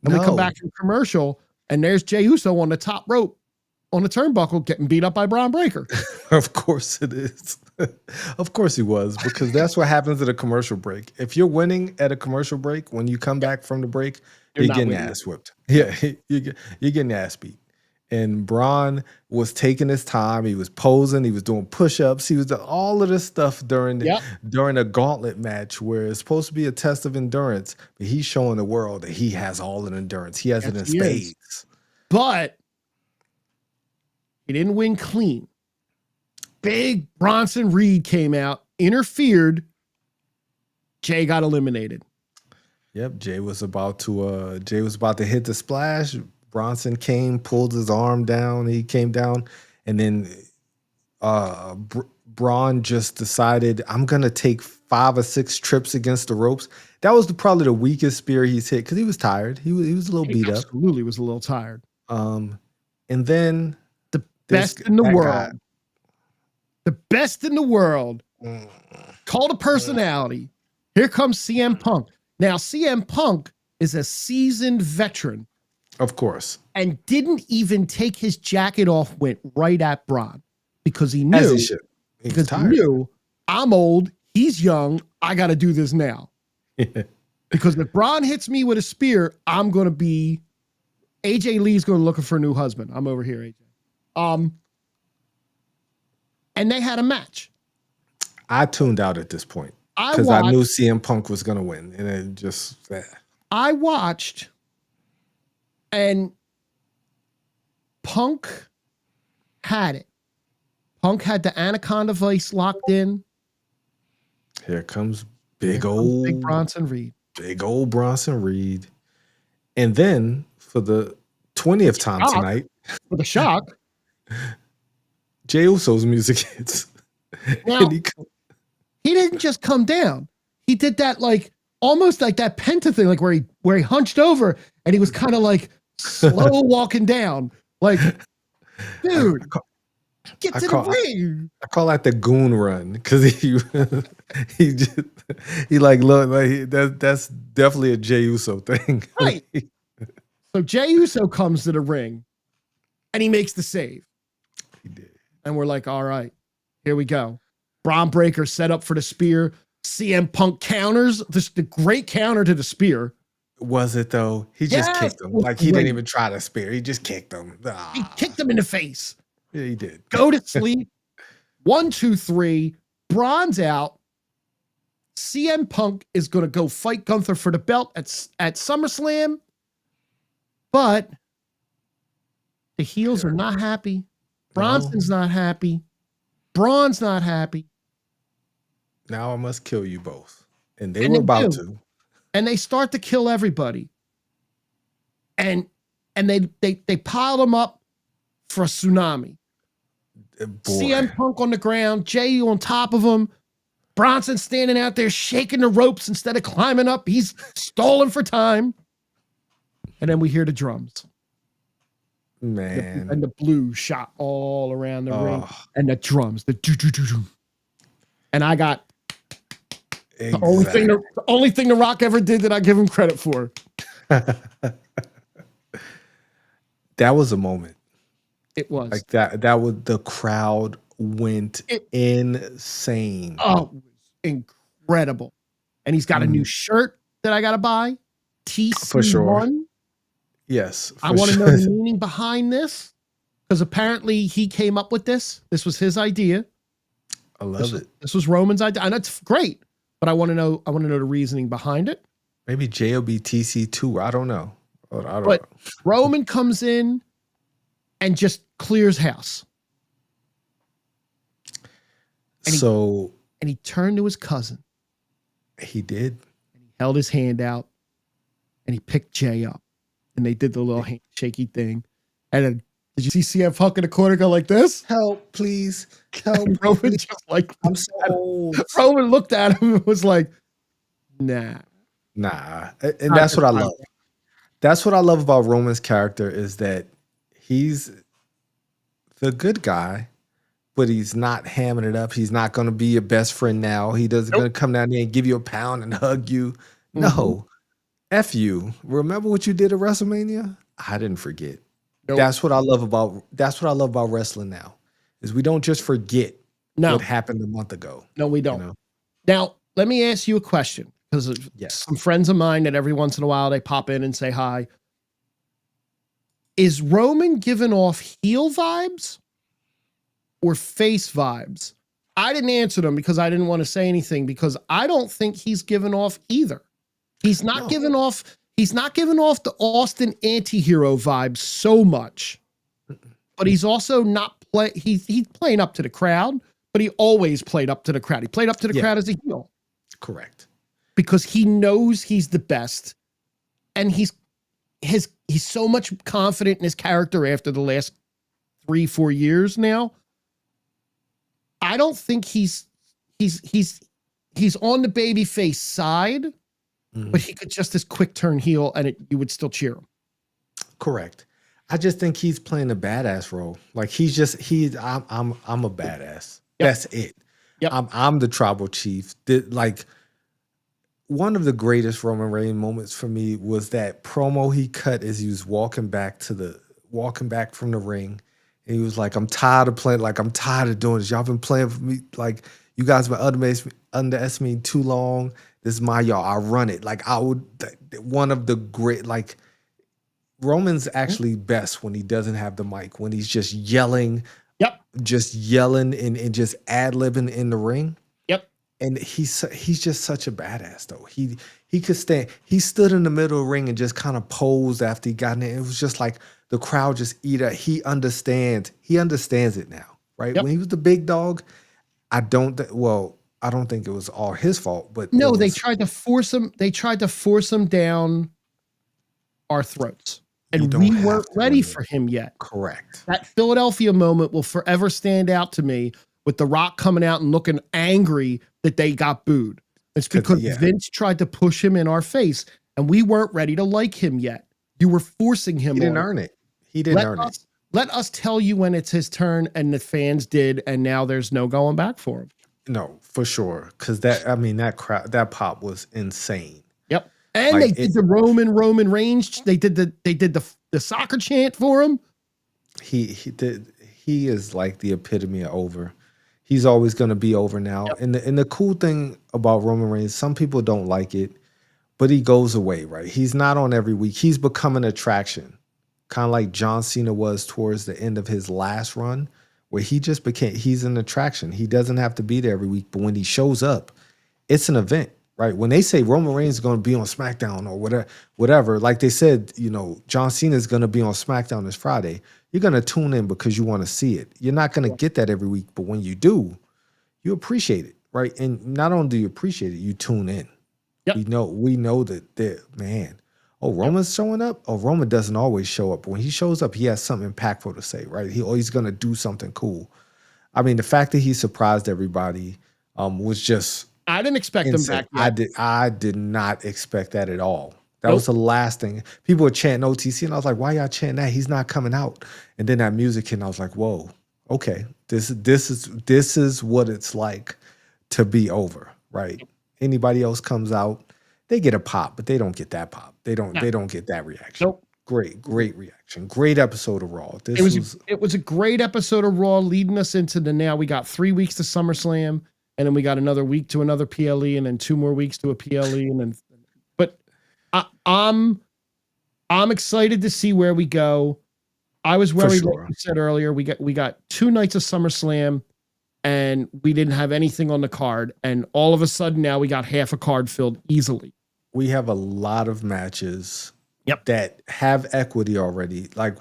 [SPEAKER 2] And we come back from commercial, and there's Jey Uso on the top rope on the turnbuckle getting beat up by Braun Breaker.
[SPEAKER 1] Of course it is. Of course he was, because that's what happens at a commercial break. If you're winning at a commercial break, when you come back from the break, you're getting your ass whipped. Yeah, you're getting your ass beat. And Braun was taking his time. He was posing. He was doing push-ups. He was doing all of this stuff during a gauntlet match where it's supposed to be a test of endurance. But he's showing the world that he has all the endurance. He has it in spades.
[SPEAKER 2] But he didn't win clean. Big Bronson Reed came out, interfered. Jey got eliminated.
[SPEAKER 1] Yep, Jey was about to hit the splash. Bronson came, pulled his arm down. He came down, and then Braun just decided, I'm gonna take 5 or 6 trips against the ropes. That was probably the weakest spear he's hit because he was tired. He was a little beat up.
[SPEAKER 2] Absolutely, was a little tired.
[SPEAKER 1] And then
[SPEAKER 2] the best in the world. The best in the world. Called a personality. Here comes CM Punk. Now, CM Punk is a seasoned veteran.
[SPEAKER 1] Of course.
[SPEAKER 2] And didn't even take his jacket off, went right at Braun. Because he knew.
[SPEAKER 1] As he should. He
[SPEAKER 2] knew, I'm old, he's young, I got to do this now. Because if Braun hits me with a spear, I'm going to be... AJ Lee's going to look for a new husband. I'm over here, AJ. And they had a match.
[SPEAKER 1] I tuned out at this point because I knew CM Punk was going to win, and it just.
[SPEAKER 2] I watched, and Punk had it. Punk had the Anaconda Vice locked in.
[SPEAKER 1] Here comes big
[SPEAKER 2] Bronson Reed.
[SPEAKER 1] Big old Bronson Reed, and then for the 20th time tonight,
[SPEAKER 2] for the shock.
[SPEAKER 1] Jey Uso's music hits.
[SPEAKER 2] Now, he didn't just come down. He did that almost like that Penta thing, like where he hunched over and he was kind of like slow walking down. Like, dude, get to the ring.
[SPEAKER 1] I call that the goon run because he like look like that's definitely a Jey Uso thing.
[SPEAKER 2] Right. So Jey Uso comes to the ring and he makes the save.
[SPEAKER 1] He did.
[SPEAKER 2] And we're like, all right, here we go. Braun Breaker set up for the spear. CM Punk counters. The great counter to the spear.
[SPEAKER 1] Was it though? He just kicked him. Like he didn't even try to spear. He just kicked him.
[SPEAKER 2] He kicked him in the face.
[SPEAKER 1] Yeah, he did.
[SPEAKER 2] Go to sleep. 1, 2, 3. Braun's out. CM Punk is going to go fight Gunther for the belt at SummerSlam. But the heels are not happy. Bronson's not happy. Braun's not happy.
[SPEAKER 1] Now I must kill you both. And they were about to.
[SPEAKER 2] And they start to kill everybody. And they pile them up for a tsunami.
[SPEAKER 1] Boy.
[SPEAKER 2] CM Punk on the ground, Jey on top of him. Bronson standing out there shaking the ropes instead of climbing up. He's stalling for time. And then we hear the drums.
[SPEAKER 1] Man.
[SPEAKER 2] And the blue shot all around the ring. And the drums. The do-do-do-do. And I got the only thing The Rock ever did that I give him credit for.
[SPEAKER 1] That was a moment.
[SPEAKER 2] It was.
[SPEAKER 1] Like that was the crowd went insane.
[SPEAKER 2] Oh, it was incredible. And he's got a new shirt that I gotta buy. TC1.
[SPEAKER 1] For sure. Yes.
[SPEAKER 2] I want to know the meaning behind this. Because apparently he came up with this. This was his idea.
[SPEAKER 1] I love it.
[SPEAKER 2] This was Roman's idea. And that's great. But I want to know the reasoning behind it.
[SPEAKER 1] Maybe JOBTC2. I don't know.
[SPEAKER 2] But Roman comes in and just clears house. And he turned to his cousin.
[SPEAKER 1] He did.
[SPEAKER 2] And he held his hand out and he picked Jey up. And they did the little shaky thing. And then, did you see CM Punk in the corner go like this?
[SPEAKER 1] Help, please. Help.
[SPEAKER 2] Roman just like,
[SPEAKER 1] I'm so old.
[SPEAKER 2] Roman looked at him and was like, nah.
[SPEAKER 1] And that's what I love. That's what I love about Roman's character is that he's the good guy, but he's not hamming it up. He's not going to be your best friend now. He doesn't going to come down there and give you a pound and hug you. No. F you. Remember what you did at WrestleMania? I didn't forget. Nope. That's what I love about wrestling now. Is we don't just forget what happened a month ago.
[SPEAKER 2] No, we don't. You know? Now, let me ask you a question. Because some friends of mine that every once in a while they pop in and say hi. Is Roman giving off heel vibes or face vibes? I didn't answer them because I didn't want to say anything because I don't think he's giving off either. He's not giving off the Austin anti-hero vibes so much. But he's also not he's playing up to the crowd, but he always played up to the crowd. He played up to the crowd as a heel.
[SPEAKER 1] Correct.
[SPEAKER 2] Because he knows he's the best. And he's so much confident in his character after the last 3-4 years now. I don't think he's on the babyface side, but he could just as quick turn heel and you would still cheer him.
[SPEAKER 1] Correct. I just think he's playing a badass role. Like I'm a badass. Yep. That's it. Yep. I'm the tribal chief. One of the greatest Roman Reigns moments for me was that promo he cut as he was walking back from the ring. And he was like, I'm tired of playing. Like, I'm tired of doing this. Y'all been playing for me. Like, you guys been underestimating too long. This is my y'all. I run it. Like, one of the great, like, Roman's actually best when he doesn't have the mic, when he's just yelling.
[SPEAKER 2] Yep.
[SPEAKER 1] Just yelling and just ad-libbing in the ring. And he's just such a badass though. He could stand. He stood in the middle of the ring and just kind of posed after he got in there. It was just like the crowd just eat it. He understands. He understands it now, right? Yep. When he was the big dog, I don't think it was all his fault. But
[SPEAKER 2] no, they tried to force him. They tried to force him down our throats, and we weren't ready for him yet.
[SPEAKER 1] Correct.
[SPEAKER 2] That Philadelphia moment will forever stand out to me. With The Rock coming out and looking angry that they got booed. It's because Vince tried to push him in our face, and we weren't ready to like him yet. You were forcing him.
[SPEAKER 1] He didn't earn it. He didn't earn it.
[SPEAKER 2] Let us tell you when it's his turn, and the fans did, and now there's no going back for him.
[SPEAKER 1] No, for sure. Because that crowd, that pop was insane.
[SPEAKER 2] Yep. And like, they did the Roman Reigns. They did the soccer chant for him.
[SPEAKER 1] He is like the epitome of over. He's always going to be over now. Yep. And the cool thing about Roman Reigns, some people don't like it, but he goes away, right? He's not on every week. He's become an attraction, kind of like John Cena was towards the end of his last run, where he's an attraction. He doesn't have to be there every week, but when he shows up, it's an event, right? When they say Roman Reigns is going to be on SmackDown or whatever, like they said, John Cena is going to be on SmackDown this Friday, you're going to tune in because you want to see it. You're not going to get that every week, but when you do, you appreciate it, right? And not only do you appreciate it, you tune in. Yep. We know that man, Roman's showing up. Roman doesn't always show up. When he shows up, he has something impactful to say, right? He's going to do something cool. I mean, the fact that he surprised everybody was just.
[SPEAKER 2] I didn't expect
[SPEAKER 1] insane.
[SPEAKER 2] him back yet.
[SPEAKER 1] I did not expect that at all. That was the last thing. People were chanting OTC, and I was like, why y'all chanting that? He's not coming out. And then that music hit, and I was like, whoa, okay. This is what it's like to be over, right? Anybody else comes out, they get a pop, but they don't get that pop. They don't get that reaction. Nope. Great reaction. Great episode of Raw.
[SPEAKER 2] It was a great episode of Raw leading us into the now. We got 3 weeks to SummerSlam, and then we got another week to another PLE, and then 2 more weeks to a PLE, and then. But I'm excited to see where we go. I was worried, like you said earlier. We got 2 nights of SummerSlam, and we didn't have anything on the card, and all of a sudden now we got half a card filled easily.
[SPEAKER 1] We have a lot of matches that have equity already. Like,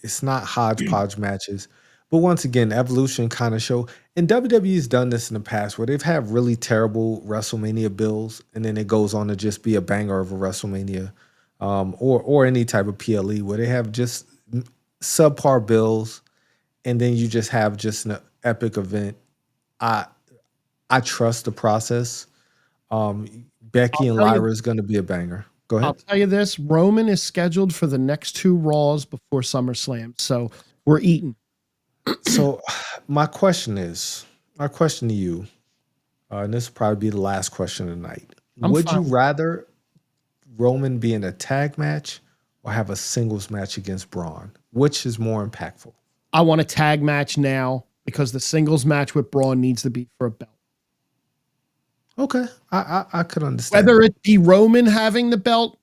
[SPEAKER 1] it's not hodgepodge matches. But once again, Evolution kind of show, and WWE's done this in the past where they've had really terrible WrestleMania bills, and then it goes on to just be a banger of a WrestleMania, or any type of PLE where they have just subpar bills, and then you just have just an epic event. I trust the process. Becky and Lyra is going to be a banger. Go ahead.
[SPEAKER 2] I'll tell you this: Roman is scheduled for the next 2 Raws before SummerSlam, so we're eating.
[SPEAKER 1] So my question to you, and this will probably be the last question of the night. Would you rather Roman be in a tag match or have a singles match against Braun? Which is more impactful?
[SPEAKER 2] I want a tag match now because the singles match with Braun needs to be for a belt.
[SPEAKER 1] Okay, I could understand.
[SPEAKER 2] Whether it be Roman having the belt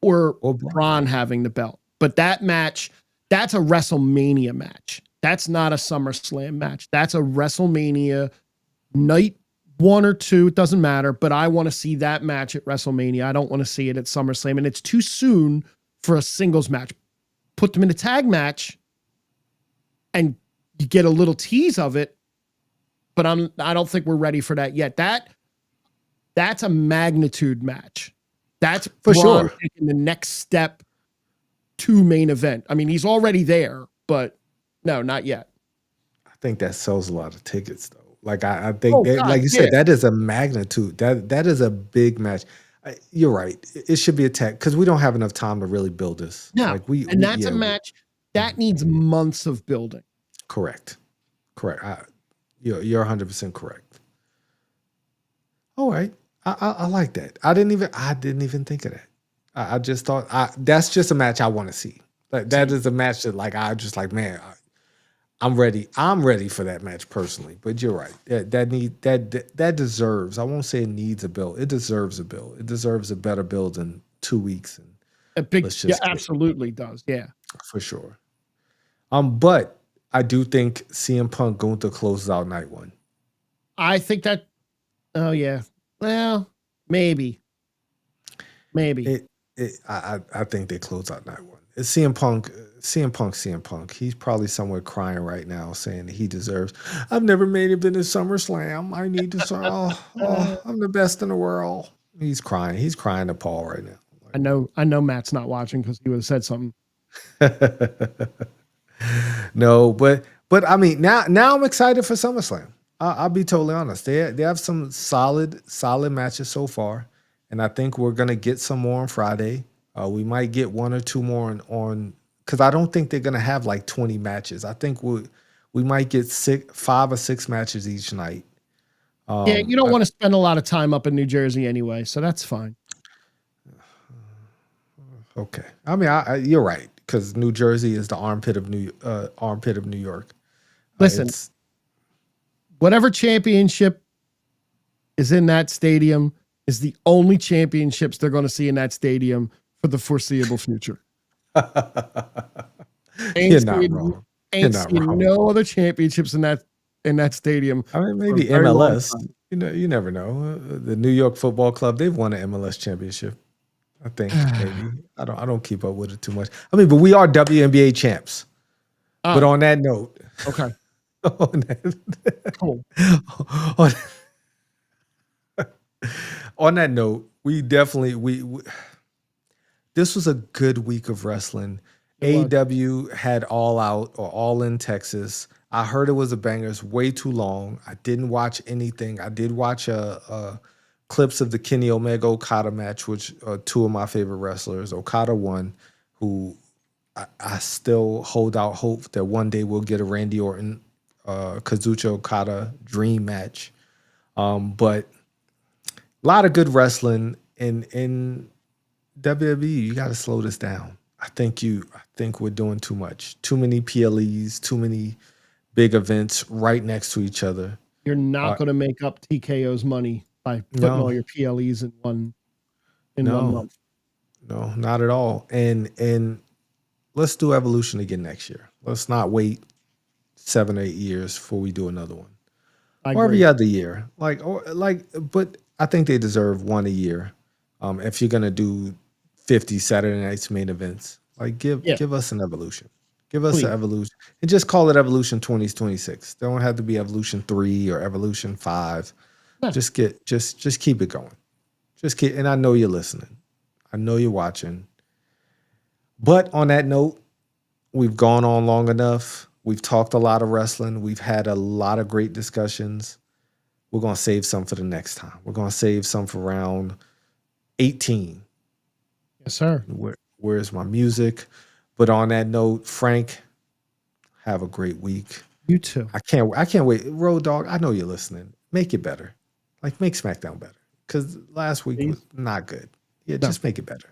[SPEAKER 2] or Braun having the belt. But that match, that's a WrestleMania match. That's not a SummerSlam match. That's a WrestleMania night 1 or 2. It doesn't matter. But I want to see that match at WrestleMania. I don't want to see it at SummerSlam. And it's too soon for a singles match. Put them in a tag match and you get a little tease of it. But I don't think we're ready for that yet. That's a magnitude match. That's
[SPEAKER 1] for sure
[SPEAKER 2] taking the next step to main event. I mean, he's already there, but no, not yet.
[SPEAKER 1] I think that sells a lot of tickets, though. Like I think, like you said, that is a magnitude. That is a big match. You're right. It should be a tag because we don't have enough time to really build this.
[SPEAKER 2] No, that's a match that needs months of building.
[SPEAKER 1] Correct. You're 100% correct. All right, I like that. I didn't even think of that. I just thought that's just a match I want to see. Like that is a match that I just man, I'm ready. I'm ready for that match personally. But you're right. That deserves. I won't say it needs a build. It deserves a build. It deserves a better build than 2 weeks. And
[SPEAKER 2] a big, absolutely does. Yeah,
[SPEAKER 1] for sure. But I do think CM Punk going to close out night 1.
[SPEAKER 2] I think that. Oh yeah. Well, maybe.
[SPEAKER 1] I think they close out night 1. It's CM Punk. He's probably somewhere crying right now, saying that he deserves. I've never made it in a SummerSlam. I need to. I'm the best in the world. He's crying. He's crying to Paul right now.
[SPEAKER 2] I know Matt's not watching because he would have said something.
[SPEAKER 1] No, but I mean now I'm excited for SummerSlam. I'll be totally honest. They have some solid matches so far, and I think we're gonna get some more on Friday. We might get one or two more on because I don't think they're gonna have like 20 matches. I think we might get 5 or 6 matches each night.
[SPEAKER 2] Yeah, you don't want to spend a lot of time up in New Jersey anyway, so that's fine.
[SPEAKER 1] Okay, I mean, you're right because New Jersey is the armpit of New York.
[SPEAKER 2] Listen, whatever championship is in that stadium is the only championships they're going to see in that stadium for the foreseeable future.
[SPEAKER 1] You're not wrong.
[SPEAKER 2] Ain't seen no other championships in that stadium.
[SPEAKER 1] I mean, maybe MLS. You never know. The New York Football Club, they've won an MLS championship. I think maybe. I don't keep up with it too much. I mean, but we are WNBA champs. But on that note,
[SPEAKER 2] okay.
[SPEAKER 1] Cool. On that note, we definitely this was a good week of wrestling. AEW had All Out or All In Texas. I heard it was a banger. It's way too long. I didn't watch anything. I did watch clips of the Kenny Omega Okada match, which are two of my favorite wrestlers. Okada won, who I still hold out hope that one day we'll get a Randy Orton, Kazuchika Okada dream match. But a lot of good wrestling in WWE. You got to slow this down. I think we're doing too much. Too many PLEs, too many big events right next to each other.
[SPEAKER 2] You're not going to make up TKO's money by putting all your PLEs in one month.
[SPEAKER 1] No, not at all. And let's do Evolution again next year. Let's not wait 7 or 8 years before we do another one. Or every other year. But I think they deserve one a year. If you're gonna do 50 Saturday Night's main events, give us an Evolution. Give us an Evolution. And just call it Evolution 2026. They don't have to be Evolution 3 or Evolution 5. No. Just keep it going. And I know you're listening. I know you're watching. But on that note, we've gone on long enough. We've talked a lot of wrestling. We've had a lot of great discussions. We're going to save some for the next time. We're going to save some for round 18.
[SPEAKER 2] Yes, sir.
[SPEAKER 1] Where's my music? But on that note, Frank, have a great week.
[SPEAKER 2] You too.
[SPEAKER 1] I can't wait. Road Dogg, I know you're listening. Make it better. Make SmackDown better. Because last week was not good. Yeah, just make it better.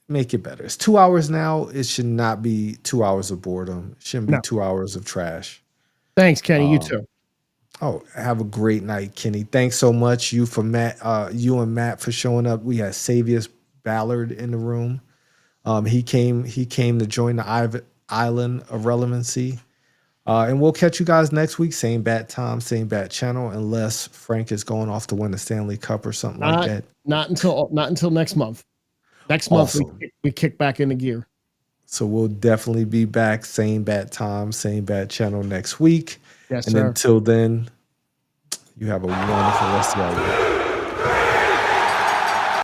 [SPEAKER 1] Make it better. It's 2 hours now. It should not be 2 hours of boredom. It shouldn't be 2 hours of trash.
[SPEAKER 2] Thanks, Kenny. You too.
[SPEAKER 1] Oh, have a great night, Kenny. Thanks so much. You and Matt for showing up. We had Savius Ballard in the room. He came to join the island of Relevancy. And we'll catch you guys next week. Same bat time, same bat channel, unless Frank is going off to win the Stanley Cup or something like that.
[SPEAKER 2] Not until next month. Next month we kick back into gear.
[SPEAKER 1] So we'll definitely be back. Same bat time, same bat channel next week.
[SPEAKER 2] Yes,
[SPEAKER 1] and
[SPEAKER 2] sir.
[SPEAKER 1] Until then, you have a wonderful rest of your week.